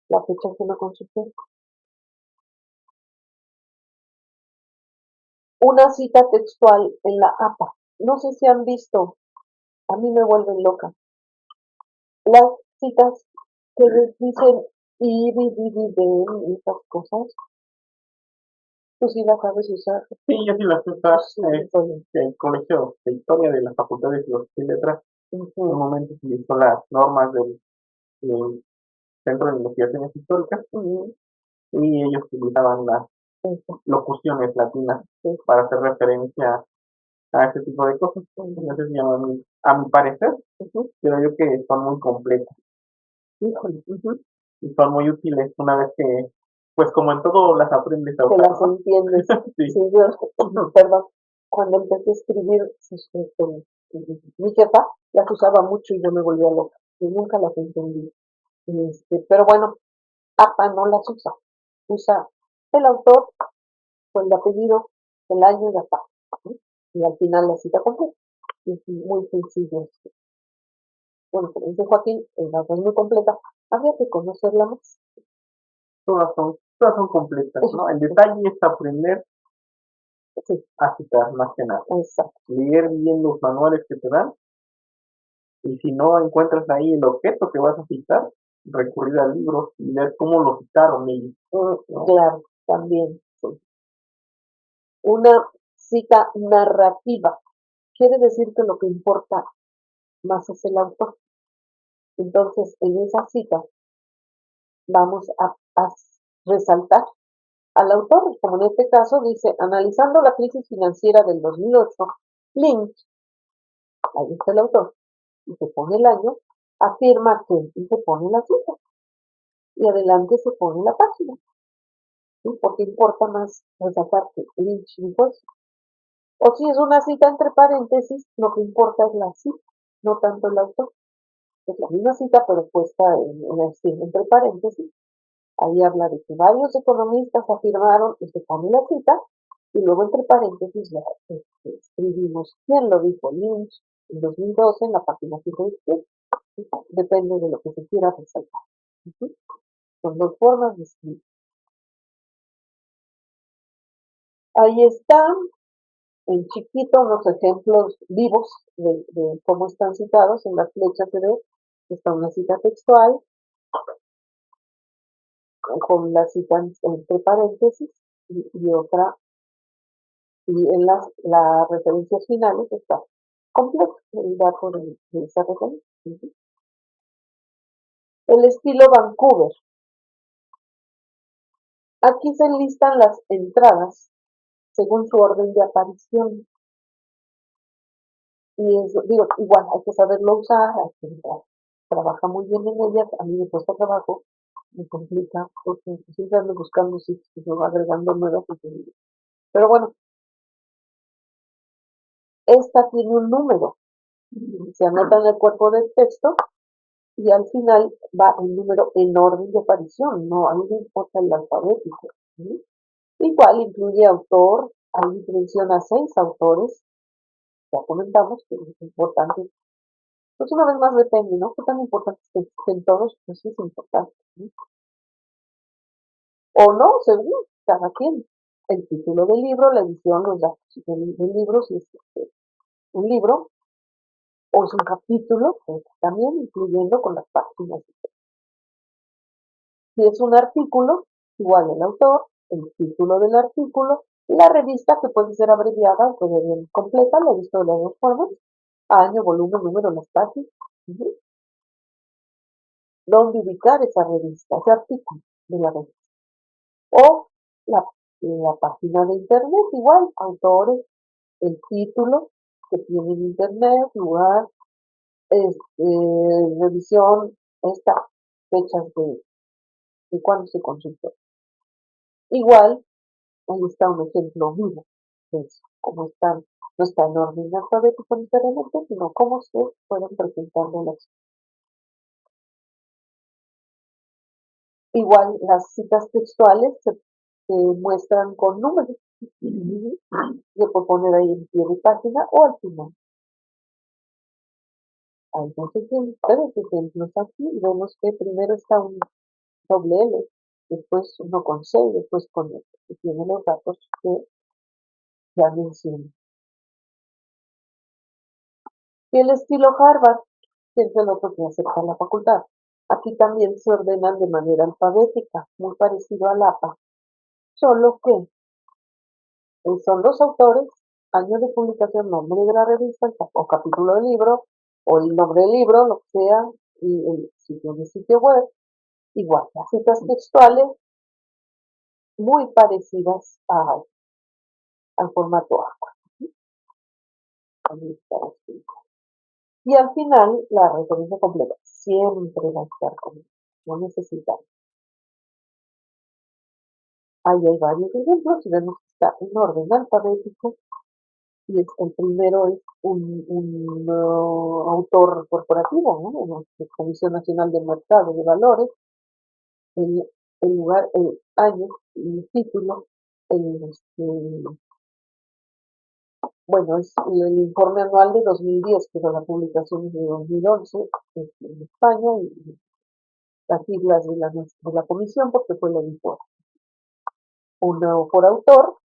la fecha que lo consulté. Una cita textual en la APA. No sé si han visto, a mí me vuelven loca. Las citas que les dicen ir y esas cosas, tú sí las sabes usar. Sí, yo sí las usas. Sí, El Colegio de Historia de la Facultad de Filosofía y Letras en un momento utilizó las normas del Centro de Investigaciones Históricas y ellos utilizaban las locuciones latinas para hacer referencia a ese tipo de cosas. Entonces, a mi parecer, creo yo que son muy completas. Híjole, Y son muy útiles una vez que, pues como en todo las aprendes a que usar, las ¿no? entiendes. Sí. Sí, yo, perdón, cuando empecé a escribir, mi jefa las usaba mucho y yo me volvía loca. Yo nunca las entendí. Pero bueno, APA no las usa. Usa el autor, o el apellido, el año y la página, ¿sí? Y al final la cita completa. Es muy sencillo. Bueno, como dice Joaquín, la es muy completa. Habría que conocerla más. Todas son completas, ¿no? El detalle es aprender Sí, a citar más que nada. exacto. Leer bien los manuales que te dan y si no encuentras ahí el objeto que vas a citar, recurrir al libro y ver cómo lo citaron ellos, ¿no? Claro, también. Sí. Una cita narrativa quiere decir que lo que importa más es el autor. Entonces, en esa cita vamos a resaltar al autor, como en este caso dice, analizando la crisis financiera del 2008, Lynch, ahí está el autor, y se pone el año, afirma que, y se pone la cita, y adelante se pone la página. ¿sí? Porque importa más resaltar que Lynch dijo eso. O si es una cita entre paréntesis, lo que importa es la cita, no tanto el autor. Es la misma cita, pero puesta entre paréntesis. Ahí habla de que varios economistas afirmaron y se pone la cita, y luego entre paréntesis escribimos quién lo dijo Lynch en 2012 en la página 117. Depende de lo que se quiera resaltar. Son dos formas de escribir. Ahí están en chiquito unos ejemplos vivos de cómo están citados. En las flechas se ve que está una cita textual con la cita entre paréntesis y otra, y en las referencias finales está completo el dato de esa referencia. El estilo Vancouver. Aquí se listan las entradas según su orden de aparición. Y eso, digo, igual hay que saberlo usar, hay que entrar. Trabaja muy bien en ellas, a mí me cuesta trabajo, me complica, porque siempre ando buscando sitios, agregando nuevas. Pero bueno, esta tiene un número, se anota en el cuerpo del texto y al final va el número en orden de aparición, no, a mí me importa el alfabético. ¿Sí? Igual incluye autor, ahí menciona 6 autores, ya comentamos que es importante. Pues una vez más depende, ¿no? ¿Qué tan importantes estén todos? Pues sí es importante. ¿Sí? O no, según cada quien. El título del libro, la edición, los datos del libro, si es un libro, o es un capítulo, pues también incluyendo con las páginas. Si es un artículo, igual el autor, el título del artículo, la revista que puede ser abreviada o puede ser completa, la he visto de las dos formas, año, volumen, número, las páginas. ¿Dónde ubicar esa revista, ese artículo de la revista? O la página de internet, igual, autores, el título que tiene en internet, lugar, revisión, fechas de cuándo se consultó. Igual, ahí está un ejemplo vivo de eso, cómo están, no está en orden alfabético necesariamente, sino cómo se fueron presentando las. Igual, las citas textuales se muestran con números. Se puede poner ahí en pie de página o al final. Hay dos ejemplos aquí. Vemos que primero está un doble L, después uno con C y después con F, que tiene los datos que ya mencioné. Y el estilo Harvard, que es el otro que acepta la facultad. Aquí también se ordenan de manera alfabética, muy parecido al APA, solo que son los autores, año de publicación, nombre de la revista o capítulo del libro, o el nombre del libro, lo que sea, y el sitio web. Igual, las citas textuales muy parecidas al formato APA. Y al final, la referencia completa siempre va a estar completa, no necesitamos. Ahí hay varios ejemplos y vemos que está en orden alfabético y el primero es un autor corporativo, ¿no? La Comisión Nacional del Mercado de Valores, el lugar, el año, el título, bueno, es el informe anual de 2010, pero la publicación es de 2011 en España y las siglas de la comisión porque fue la editora. Uno por autor,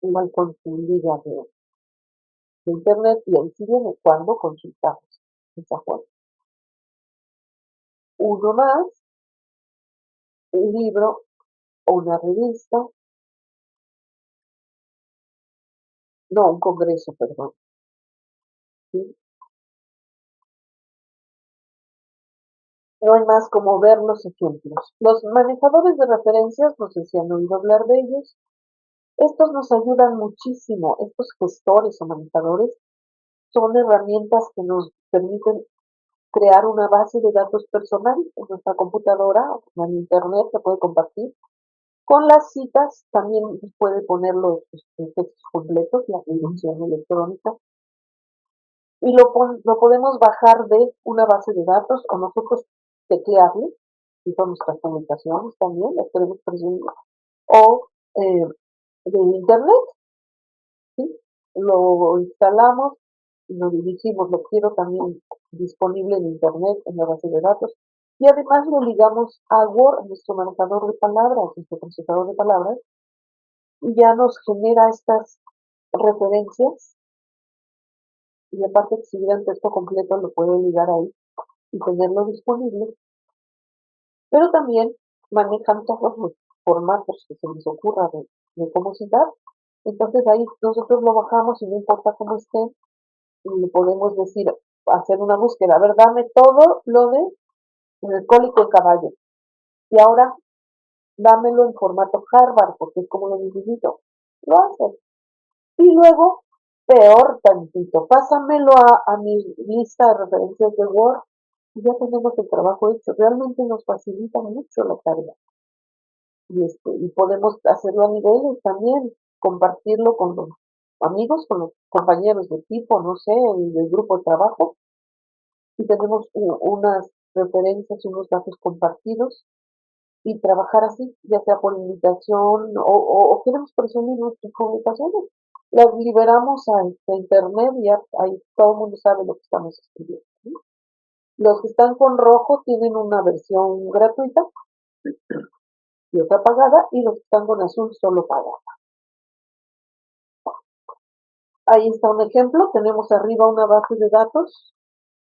igual con su liga de internet y ahí sí viene cuando consultamos esa fuente. Uno más, un libro o una revista, no, un congreso, perdón. ¿Sí? No hay más como ver los ejemplos. Los manejadores de referencias, no sé si han oído hablar de ellos, estos nos ayudan muchísimo. Estos gestores o manejadores son herramientas que nos permiten crear una base de datos personal en nuestra computadora o en internet, se puede compartir, Con las citas también puede poner los textos completos, la dirección electrónica, y lo podemos bajar de una base de datos o nosotros teclearle, y son nuestras comunicaciones también, las queremos presumir, o de internet, ¿sí? Lo instalamos y nos dirigimos, lo quiero también disponible en internet, en la base de datos, y además lo ligamos a Word, nuestro manejador de palabras, nuestro procesador de palabras, y ya nos genera estas referencias, y aparte si el texto completo lo puede ligar ahí y tenerlo disponible, pero también manejan todos los formatos que se les ocurra de cómo citar. Entonces ahí nosotros lo bajamos y no importa cómo esté, y le podemos decir, hacer una búsqueda, a ver, dame todo lo de el cólico en caballo. Y ahora dámelo en formato Harvard, porque es como lo necesito. Lo hace. Y luego, peor tantito, pásamelo a mi lista de referencias de Word y ya tenemos el trabajo hecho. Realmente nos facilita mucho la tarea. Y podemos hacerlo a niveles también, compartirlo con los amigos, con los compañeros de equipo, no sé, del grupo de trabajo, y tenemos unas referencias, unos datos compartidos, y trabajar así, ya sea por invitación o queremos presumir nuestras publicaciones. Las liberamos a internet y ya ahí todo el mundo sabe lo que estamos escribiendo, ¿sí? Los que están con rojo tienen una versión gratuita y otra pagada, y los que están con azul solo pagada. Ahí está un ejemplo, tenemos arriba una base de datos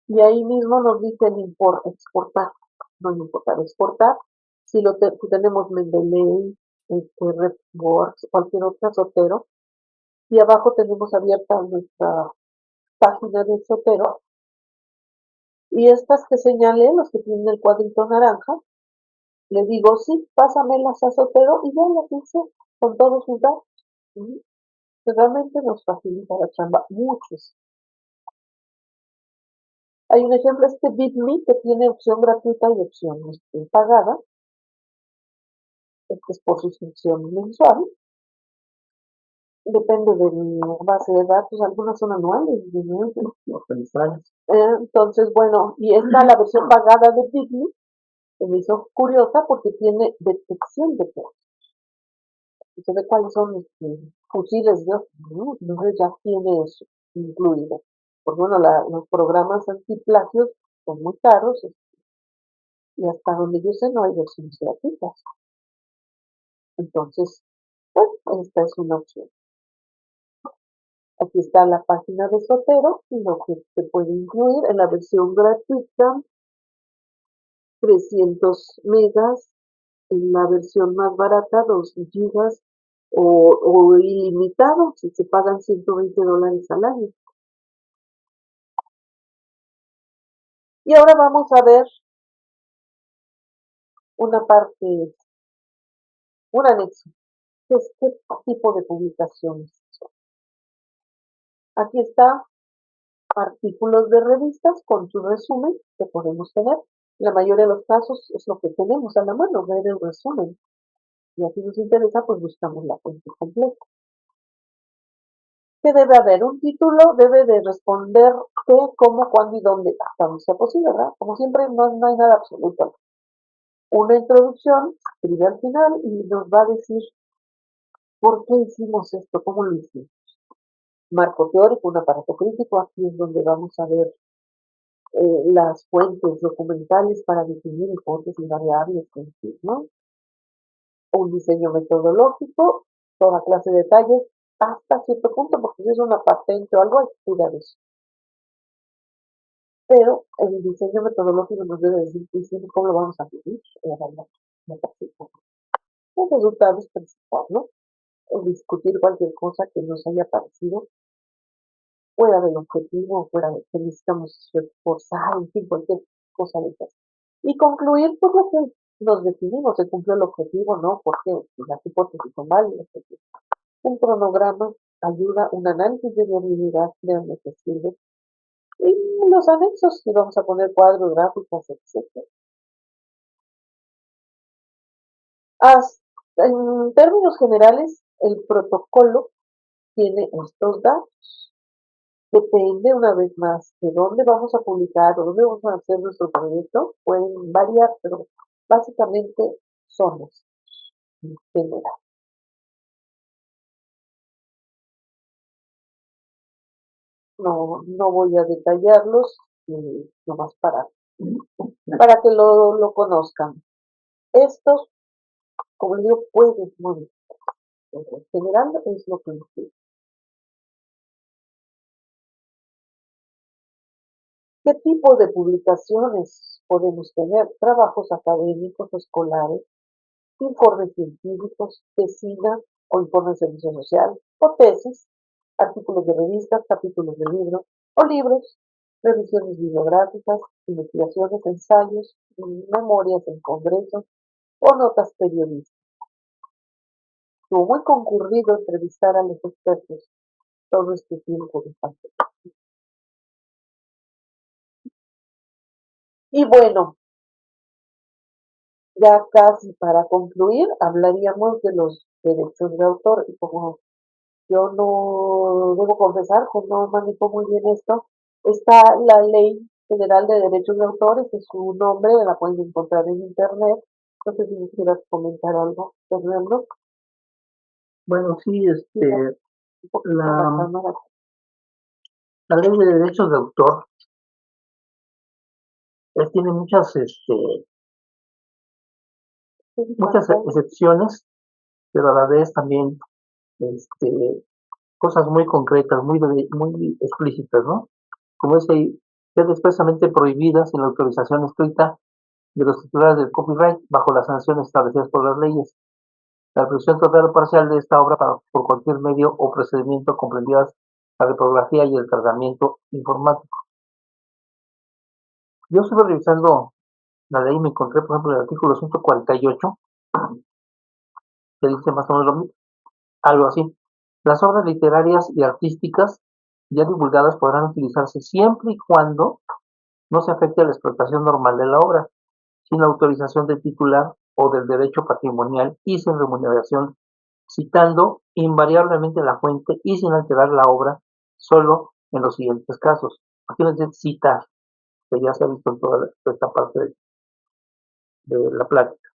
y ahí mismo nos dice el exportar, no importar, exportar. Si tenemos Mendeley, RedWorks, cualquier otro Zotero, y abajo tenemos abierta nuestra página de Zotero, y estas que señalé, los que tienen el cuadrito naranja, le digo, sí, pásamelas a Zotero y ya las hice con todos sus datos. ¿Sí? Realmente nos facilita la chamba muchos. Hay un ejemplo, Bitme, que tiene opción gratuita y opción pagada. Este es por suscripción mensual. Depende de la base de datos, algunas son anuales. Entonces, bueno, y esta, la versión pagada de Bitme, que me hizo curiosa porque tiene detección de plagio. Y se ve cuáles son los fusiles de ¿no? Entonces ya tiene eso incluido. Pues bueno, los programas antiplagios son muy caros, y hasta donde yo sé no hay versiones gratuitas. Entonces, pues, esta es una opción. Aquí está la página de Zotero y lo que se puede incluir en la versión gratuita, 300 megas, en la versión más barata, 2 gigas o ilimitado, si se pagan $120 al año. Y ahora vamos a ver una parte, un anexo, que es qué tipo de publicaciones son. Aquí está artículos de revistas con su resumen que podemos tener. La mayoría de los casos es lo que tenemos a la mano, ver el resumen. Y así nos interesa, pues buscamos la fuente completa. ¿Qué debe haber? Un título debe de responder qué, cómo, cuándo y dónde, hasta donde sea posible, ¿verdad? Como siempre, no hay nada absoluto. Una introducción, se escribe al final y nos va a decir por qué hicimos esto, cómo lo hicimos. Marco teórico, un aparato crítico, aquí es donde vamos a ver las fuentes documentales para definir hipótesis variables, ¿no? Un diseño metodológico, toda clase de detalles, hasta cierto punto, porque si es una patente o algo, hay que cuidar eso. Pero el diseño metodológico nos debe decir cómo lo vamos a medir, los resultados principales, ¿no? O discutir cualquier cosa que nos haya parecido fuera del objetivo, fuera de que necesitamos esforzar, en fin, cualquier cosa de esas. Y concluir por lo que nos definimos, se cumplió el objetivo, ¿no? Porque las hipótesis son válidas. Un cronograma ayuda, un análisis de viabilidad, créanme que sirve. Y los anexos, que vamos a poner cuadros, gráficos, etc. En términos generales, el protocolo tiene estos datos. Depende una vez más de dónde vamos a publicar, dónde vamos a hacer nuestro proyecto, pueden variar, pero básicamente son estos en general. No voy a detallarlos, nomás para que lo conozcan. Estos, como les digo, pueden modificar. En general es lo que nos dice. ¿Qué tipo de publicaciones podemos tener? Trabajos académicos, escolares, informes científicos, tesina o informes de servicio social, o tesis, artículos de revistas, capítulos de libros, o libros, revisiones bibliográficas, investigaciones, ensayos, memorias en congresos o notas periodísticas. Estuvo muy concurrido entrevistar a los expertos todo este tiempo de pandemia. Y bueno, ya casi para concluir, hablaríamos de los derechos de autor. Y como yo no debo confesar que no manejo muy bien esto, está la Ley Federal de Derechos de Autor, ese es su nombre, la pueden encontrar en internet. No sé si me quieras comentar algo, Fernando. Bueno, sí, Un poquito la la, cámara. la ley de derechos de autor tiene muchas excepciones, pero a la vez también cosas muy concretas, muy explícitas, ¿no? Como dice, ser expresamente prohibidas sin la autorización escrita de los titulares del copyright bajo las sanciones establecidas por las leyes. La reproducción total o parcial de esta obra por cualquier medio o procedimiento comprendidas la reprografía y el tratamiento informático. Yo estuve revisando la ley y me encontré, por ejemplo, el artículo 148, que dice más o menos algo así. Las obras literarias y artísticas ya divulgadas podrán utilizarse siempre y cuando no se afecte a la explotación normal de la obra, sin autorización del titular o del derecho patrimonial y sin remuneración, citando invariablemente la fuente y sin alterar la obra, solo en los siguientes casos. Aquí nos dice citar, que ya se ha visto en toda esta parte de la plática.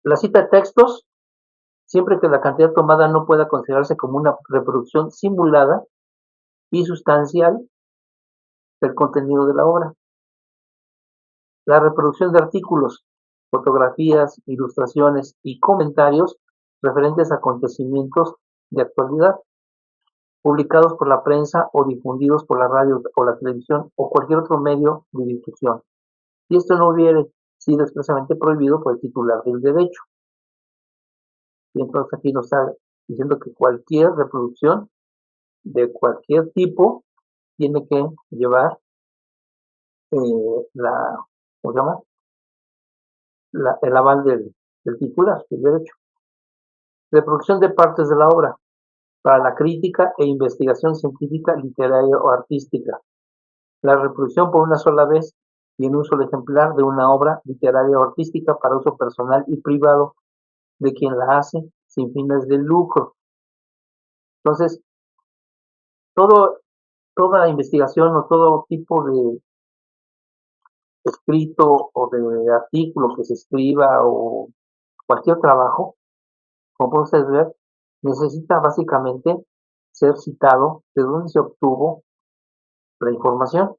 La cita de textos, siempre que la cantidad tomada no pueda considerarse como una reproducción simulada y sustancial del contenido de la obra. La reproducción de artículos, fotografías, ilustraciones y comentarios referentes a acontecimientos de actualidad, publicados por la prensa o difundidos por la radio o la televisión o cualquier otro medio de difusión, si esto no hubiere sido expresamente prohibido por el titular del derecho. Y entonces aquí nos está diciendo que cualquier reproducción de cualquier tipo tiene que llevar ¿cómo se llama? El aval del titular, del derecho. Reproducción de partes de la obra para la crítica e investigación científica, literaria o artística. La reproducción por una sola vez y en un solo ejemplar de una obra literaria o artística para uso personal y privado de quien la hace sin fines de lucro. Entonces, toda investigación o todo tipo de escrito o de artículo que se escriba o cualquier trabajo, como pueden ustedes ver, necesita básicamente ser citado de dónde se obtuvo la información,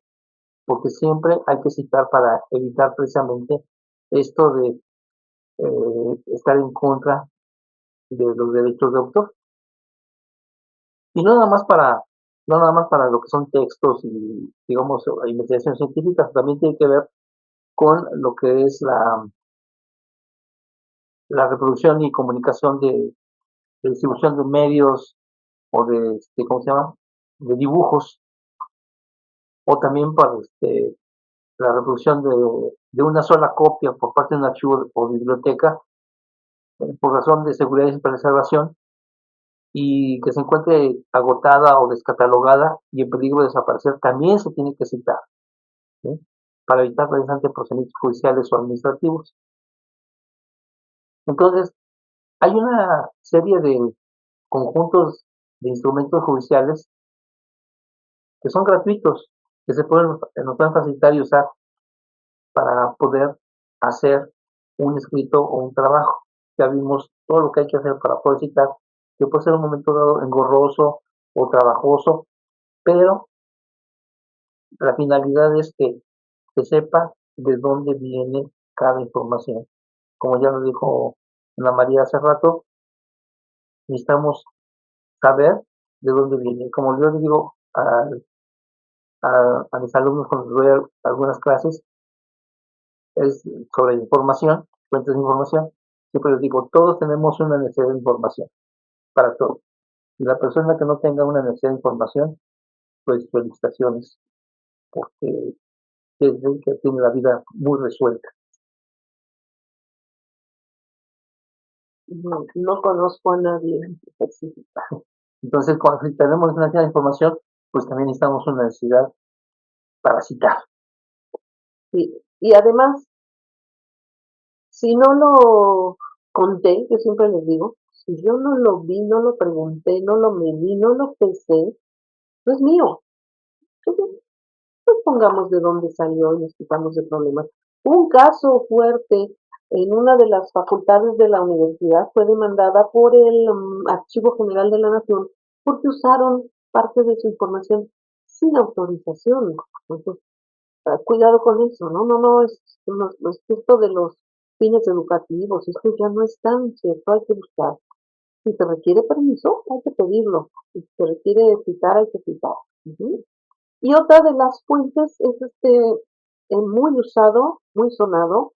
porque siempre hay que citar para evitar precisamente esto de estar en contra de los derechos de autor. Y no nada más para lo que son textos y, digamos, investigaciones científicas, también tiene que ver con lo que es la reproducción y comunicación de distribución de medios o ¿cómo se llama? De dibujos, o también para la reproducción de una sola copia por parte de un archivo o biblioteca, por razón de seguridad y preservación, y que se encuentre agotada o descatalogada y en peligro de desaparecer, también se tiene que citar, ¿sí? Para evitar precisamente procedimientos judiciales o administrativos. Entonces, Hay una serie de conjuntos de instrumentos judiciales que son gratuitos, que nos pueden facilitar y usar para poder hacer un escrito o un trabajo. Ya vimos todo lo que hay que hacer para poder citar, que puede ser un momento dado engorroso o trabajoso, pero la finalidad es que se sepa de dónde viene cada información. Como ya lo dijo Ana María hace rato, necesitamos saber de dónde viene. Como yo le digo a mis alumnos cuando doy algunas clases, es sobre información, fuentes de información. Siempre les digo, todos tenemos una necesidad de información, para todo. Y la persona que no tenga una necesidad de información, pues felicitaciones, porque es el que tiene la vida muy resuelta. No conozco a nadie específica. Entonces, cuando tenemos una necesidad de información, pues también necesitamos una necesidad para citar. Y además, si no lo conté, yo siempre les digo, si yo no lo vi, no lo pregunté, no lo medí, no lo pesé, no es mío. Entonces, pues pongamos de dónde salió y nos quitamos de problemas. Un caso fuerte en una de las facultades de la universidad fue demandada por el Archivo General de la Nación porque usaron parte de su información sin autorización. Entonces, cuidado con eso, ¿no? No es esto de los fines educativos, esto ya no es tan cierto, hay que buscar. Si se requiere permiso, hay que pedirlo. Si se requiere citar, hay que citar. Ujú. Y otra de las fuentes es muy usado, muy sonado,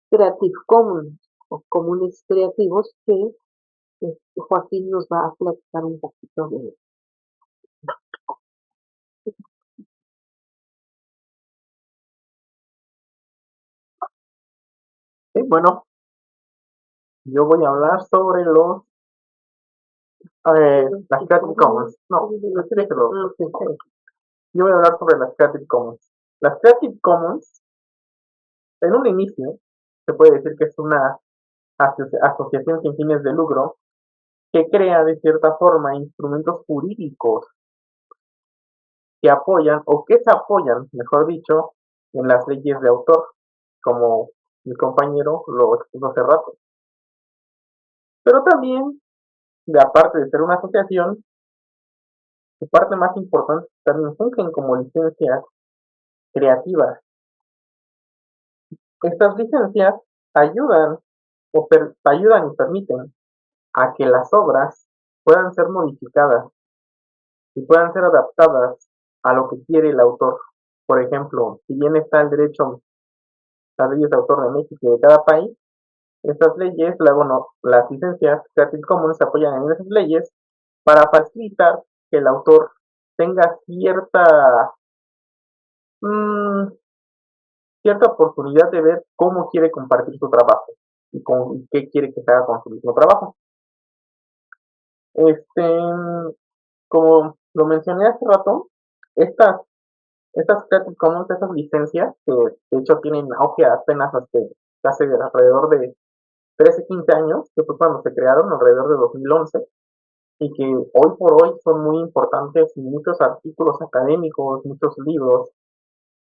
Creative Commons o comunes creativos que Joaquín nos va a platicar un poquito de eso. Sí, bueno, yo voy a hablar sobre las Creative Commons. No, así déjelo. Yo voy a hablar sobre las Creative Commons. Las Creative Commons, en un inicio, se puede decir que es una asociación sin fines de lucro que crea de cierta forma instrumentos jurídicos que apoyan o que se apoyan, mejor dicho, en las leyes de autor, como mi compañero lo expuso hace rato. Pero también, de aparte de ser una asociación, su parte más importante también fungen como licencias creativas. Estas licencias ayudan ayudan y permiten a que las obras puedan ser modificadas y puedan ser adaptadas a lo que quiere el autor. Por ejemplo, si bien está el derecho, las leyes de autor de México y de cada país, estas leyes, luego no, las licencias Creative Commons se apoyan en esas leyes para facilitar que el autor tenga mm, cierta oportunidad de ver cómo quiere compartir su trabajo y qué quiere que se haga con su mismo trabajo. Este, como lo mencioné hace rato, estas, estas Creative Commons, estas licencias, que de hecho tienen auge apenas hace alrededor de 13, 15 años, que fue cuando se crearon, alrededor de 2011, y que hoy por hoy son muy importantes y muchos artículos académicos, muchos libros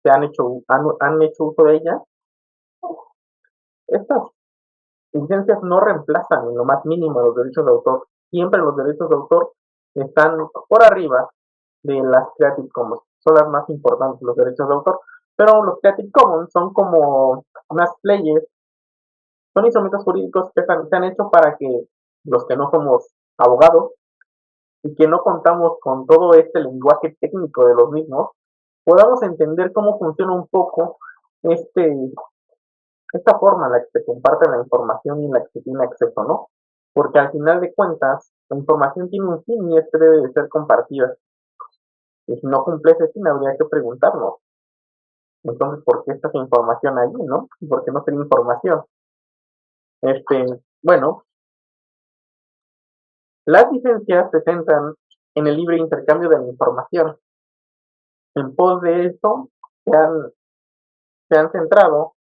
han hecho uso de ellas. Estas licencias no reemplazan en lo más mínimo los derechos de autor. Siempre los derechos de autor están por arriba de las Creative Commons. Son las más importantes los derechos de autor. Pero los Creative Commons son como unas leyes, son instrumentos jurídicos que se han hecho para que los que no somos abogados y que no contamos con todo este lenguaje técnico de los mismos, podamos entender cómo funciona un poco este, esta forma en la que se comparte la información y en la que se tiene acceso, ¿no? Porque al final de cuentas, la información tiene un fin y este debe de ser compartida. Y si no cumple ese fin, habría que preguntarnos, entonces, ¿por qué está esa información allí, no? ¿Por qué no tiene información? Bueno, las licencias se centran en el libre intercambio de la información. En pos de esto, se han centrado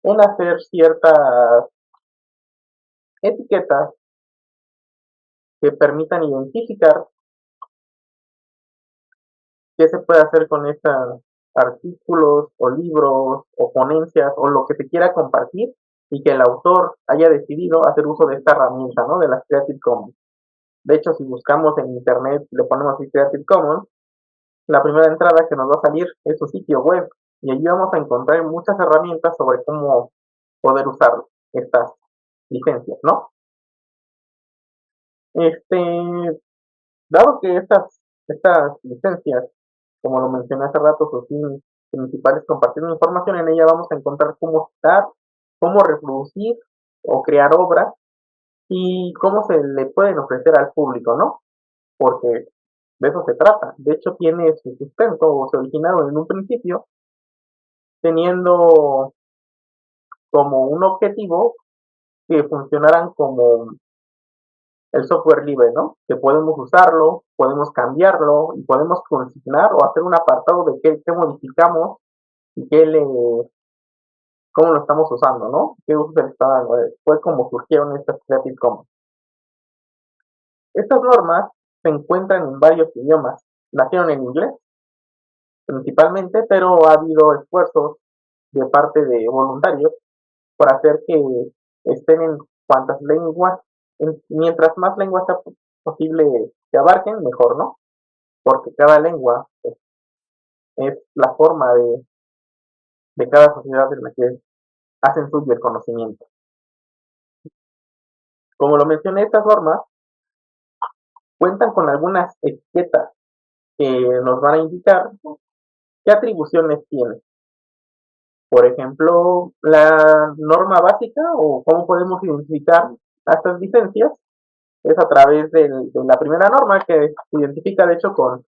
en hacer etiquetas que permitan identificar qué se puede hacer con estos artículos o libros o ponencias o lo que se quiera compartir y que el autor haya decidido hacer uso de esta herramienta, ¿no? De las Creative Commons. De hecho, si buscamos en internet, le ponemos así Creative Commons, la primera entrada que nos va a salir es su sitio web y allí vamos a encontrar muchas herramientas sobre cómo poder usar estas licencias, ¿no? Dado que estas licencias, como lo mencioné hace rato, su fin principal es compartir información, en ella vamos a encontrar cómo estar, cómo reproducir o crear obras y cómo se le pueden ofrecer al público, ¿no? Porque de eso se trata. De hecho, tiene su sustento o se originaron en un principio teniendo como un objetivo que funcionaran como el software libre, ¿no? Que podemos usarlo, podemos cambiarlo y podemos consignar o hacer un apartado de qué modificamos y cómo lo estamos usando, ¿no? Qué uso se le está dando. Fue como surgieron estas Creative Commons. Estas normas se encuentran en varios idiomas. Nacieron en inglés principalmente, pero ha habido esfuerzos de parte de voluntarios por hacer que estén en cuantas lenguas, mientras más lenguas sea posible que abarquen, mejor, ¿no? Porque cada lengua es la forma de cada sociedad en la que hacen suyo el conocimiento. Como lo mencioné, estas normas cuentan con algunas etiquetas que nos van a indicar qué atribuciones tiene. Por ejemplo, la norma básica o cómo podemos identificar estas licencias es a través de la primera norma que se identifica de hecho con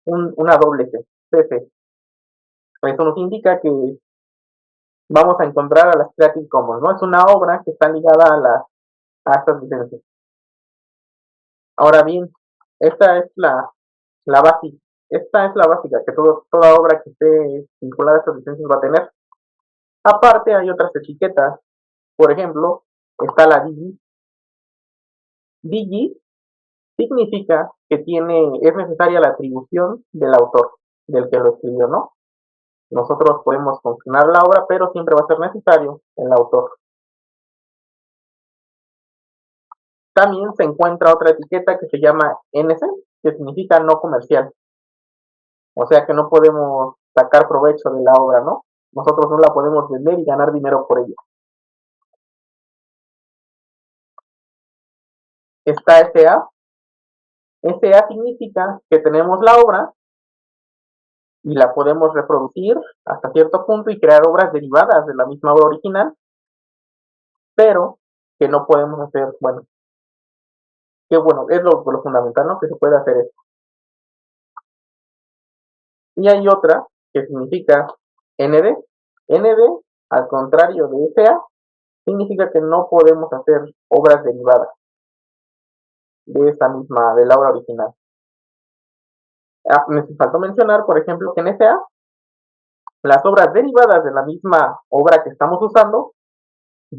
una doble C, CC. Eso nos indica que vamos a encontrar a las Creative Commons, ¿no? Es una obra que está ligada a estas licencias. Ahora bien, esta es la básica. Esta es la básica que toda obra que esté vinculada a estas licencias va a tener. Aparte hay otras etiquetas. Por ejemplo, está la Digi. Digi significa que es necesaria la atribución del autor, del que lo escribió, ¿no? Nosotros podemos confirmar la obra, pero siempre va a ser necesario el autor. También se encuentra otra etiqueta que se llama NC, que significa no comercial. O sea que no podemos sacar provecho de la obra, ¿no? Nosotros no la podemos vender y ganar dinero por ella. Está SA. SA significa que tenemos la obra y la podemos reproducir hasta cierto punto y crear obras derivadas de la misma obra original, pero que no podemos hacer, bueno, que bueno, es lo fundamental, ¿no? Que se puede hacer esto. Y hay otra que significa ND. ND, al contrario de SA, significa que no podemos hacer obras derivadas de la obra original. Me faltó mencionar, por ejemplo, que en SA, las obras derivadas de la misma obra que estamos usando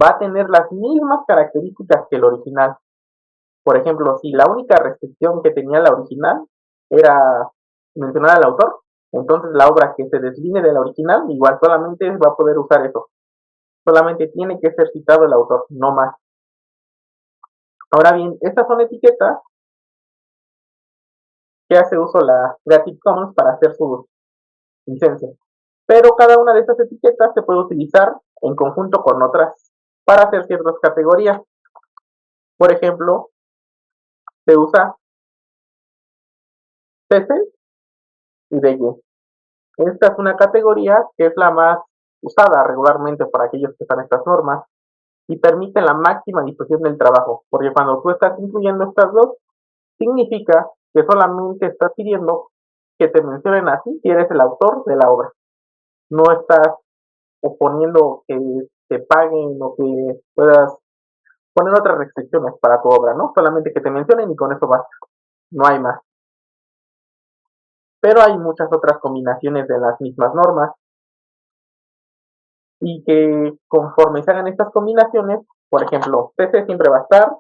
va a tener las mismas características que el original. Por ejemplo, si la única restricción que tenía la original era mencionar al autor, entonces la obra que se desline de la original igual solamente va a poder usar eso. Solamente tiene que ser citado el autor, no más. Ahora bien, estas son etiquetas que hace uso la Creative Commons para hacer sus licencias. Pero cada una de estas etiquetas se puede utilizar en conjunto con otras para hacer ciertas categorías. Por ejemplo, se usa CC y DY. Esta es una categoría que es la más usada regularmente por aquellos que están estas normas y permite la máxima difusión del trabajo, porque cuando tú estás incluyendo estas dos, significa que solamente estás pidiendo que te mencionen así si eres el autor de la obra. No estás oponiendo que te paguen o que puedas poner otras restricciones para tu obra, ¿no? Solamente que te mencionen y con eso basta. No hay más. Pero hay muchas otras combinaciones de las mismas normas y que conforme se hagan estas combinaciones Por ejemplo, CC siempre va a estar,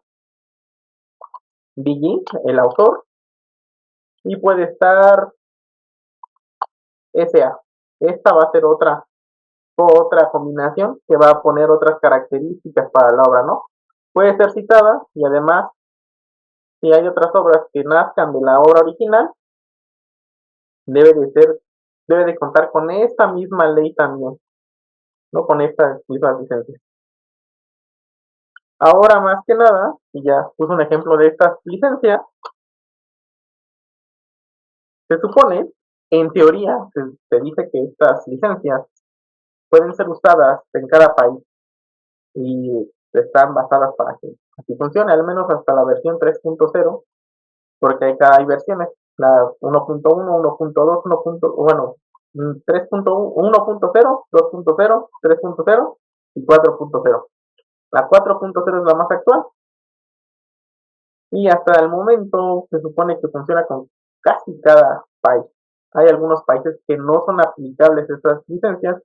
BG, el autor, y puede estar SA. Esta va a ser otra combinación que va a poner otras características para la obra, ¿no? Puede ser citada y además, si hay otras obras que nazcan de la obra original, debe de contar con esta misma ley también, ¿no? Con estas mismas licencias. Ahora, más que nada, y ya puse un ejemplo de estas licencias, se supone, en teoría, se dice que estas licencias pueden ser usadas en cada país y están basadas para que así funcione, al menos hasta la versión 3.0, porque hay versiones, la 1.1, 1.2, 1. Bueno, 3.1, 1.0, 2.0, 3.0 y 4.0. La 4.0 es la más actual y hasta el momento se supone que funciona con casi cada país. Hay algunos países que no son aplicables estas licencias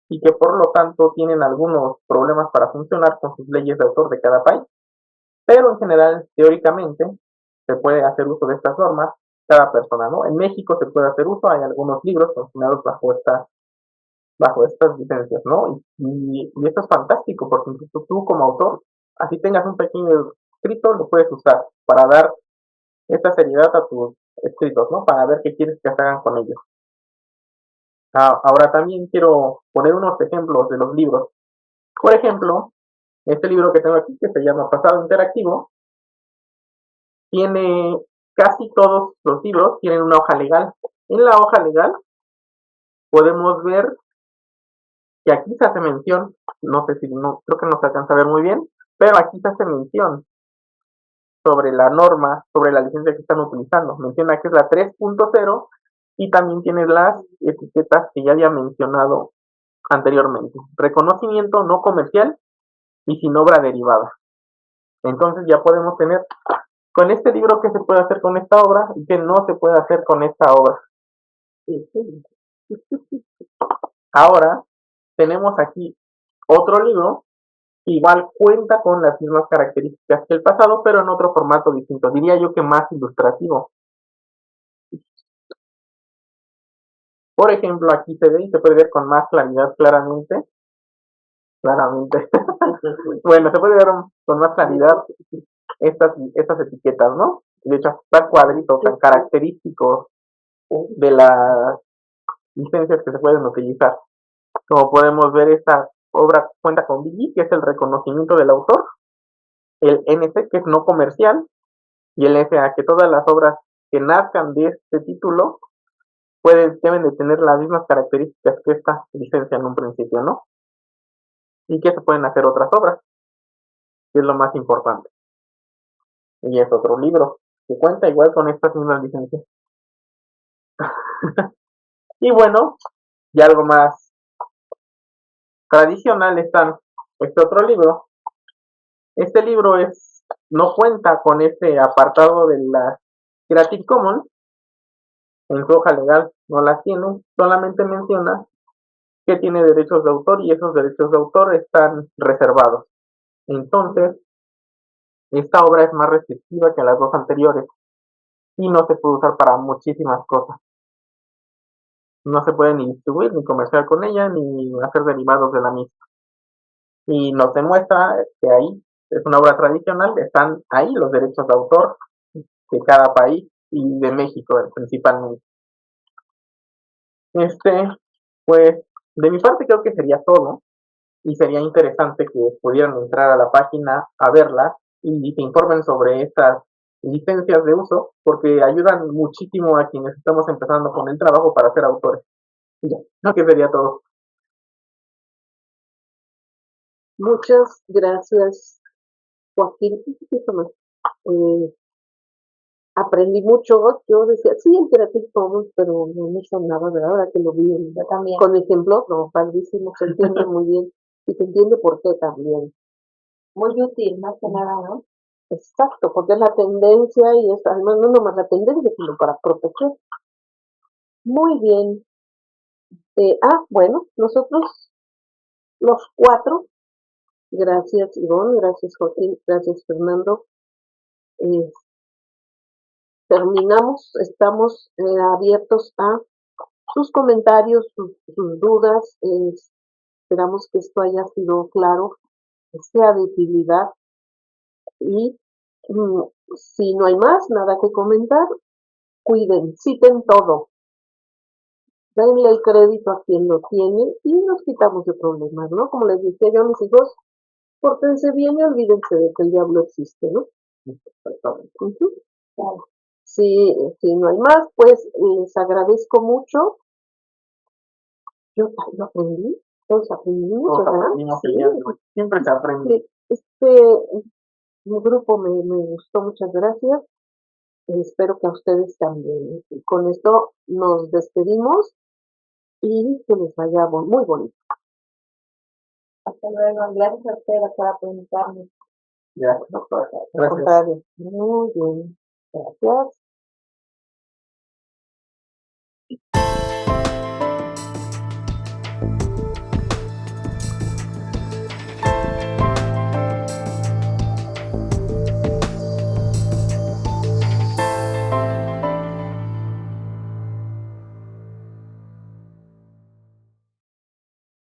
y que por lo tanto tienen algunos problemas para funcionar con sus leyes de autor de cada país. Pero en general, teóricamente, se puede hacer uso de estas normas cada persona, ¿no? En México se puede hacer uso, hay algunos libros funcionados bajo estas licencias, ¿no? Y esto es fantástico, porque incluso tú como autor, así tengas un pequeño escrito, lo puedes usar para dar esta seriedad a tus escritos, ¿no? Para ver qué quieres que se hagan con ellos. Ahora también quiero poner unos ejemplos de los libros. Por ejemplo, este libro que tengo aquí, que se llama Pasado Interactivo, tiene casi todos los libros tienen una hoja legal. En la hoja legal podemos ver que aquí se hace mención, no sé si no, creo que no se alcanza a ver muy bien, pero aquí se hace mención sobre la norma, sobre la licencia que están utilizando. Menciona que es la 3.0 y también tiene las etiquetas que ya había mencionado anteriormente. Reconocimiento no comercial y sin obra derivada. Entonces ya podemos tener con este libro qué se puede hacer con esta obra y qué no se puede hacer con esta obra. Ahora tenemos aquí otro libro que igual cuenta con las mismas características que el pasado, pero en otro formato distinto. Diría yo que más ilustrativo. Por ejemplo, aquí se ve y se puede ver con más claridad claramente. Claramente. Bueno, se puede ver con más claridad estas etiquetas, ¿no? De hecho, está cuadritos tan característicos de las licencias que se pueden utilizar. Como podemos ver, esta obra cuenta con BG, que es el reconocimiento del autor, el NC, que es no comercial, y el SA, que todas las obras que nazcan de este título deben de tener las mismas características que esta licencia en un principio, ¿no? Y que se pueden hacer otras obras, que es lo más importante. Y es otro libro que cuenta igual con estas mismas licencias. Y bueno, y algo más tradicional está este otro libro. Este libro no cuenta con este apartado de la Creative Commons, en su hoja legal no las tiene, solamente menciona que tiene derechos de autor y esos derechos de autor están reservados. Entonces, esta obra es más restrictiva que las dos anteriores y no se puede usar para muchísimas cosas. No se puede ni distribuir, ni comerciar con ella, ni hacer derivados de la misma. Y nos demuestra que ahí es una obra tradicional, están ahí los derechos de autor de cada país y de México principalmente. Pues, de mi parte creo que sería todo y sería interesante que pudieran entrar a la página a verla y se informen sobre estas licencias de uso porque ayudan muchísimo a quienes estamos empezando con el trabajo para ser autores. Y ya, creo que sería todo. Muchas gracias, Joaquín. Eh, aprendí mucho. Yo decía, sí, el Creative Commons, pero no me sonaba, ¿verdad? Ahora que lo vi también. con ejemplos, no, padrísimo, se entiende muy bien. Y se entiende por qué también. Muy útil, más que nada, ¿no? Exacto, porque es la tendencia y es además no nomás la tendencia, sino para proteger. Muy bien. Bueno, nosotros los cuatro Gracias, Ivonne, gracias, Joaquín, gracias, Fernando. Eh, Terminamos, estamos abiertos a sus comentarios, sus dudas. Esperamos que esto haya sido claro, que sea de utilidad y si no hay más, nada que comentar, cuiden, citen todo, denle el crédito a quien lo tiene y nos quitamos de problemas, ¿no? Como les decía yo a mis hijos, pórtense bien y olvídense de que el diablo existe, ¿no? Ujú. Claro. Si no hay más, pues les agradezco mucho. Yo aprendí, todos aprendimos, Todos ¿verdad? aprendimos el Sí, día de hoy. Siempre se aprende. mi grupo me gustó, muchas gracias. Espero que a ustedes también. Y con esto nos despedimos y que les vaya muy bonito. Hasta luego. Gracias a usted, doctora, por invitarme. Gracias, doctora. Al Gracias. contrario. Muy bien. Gracias.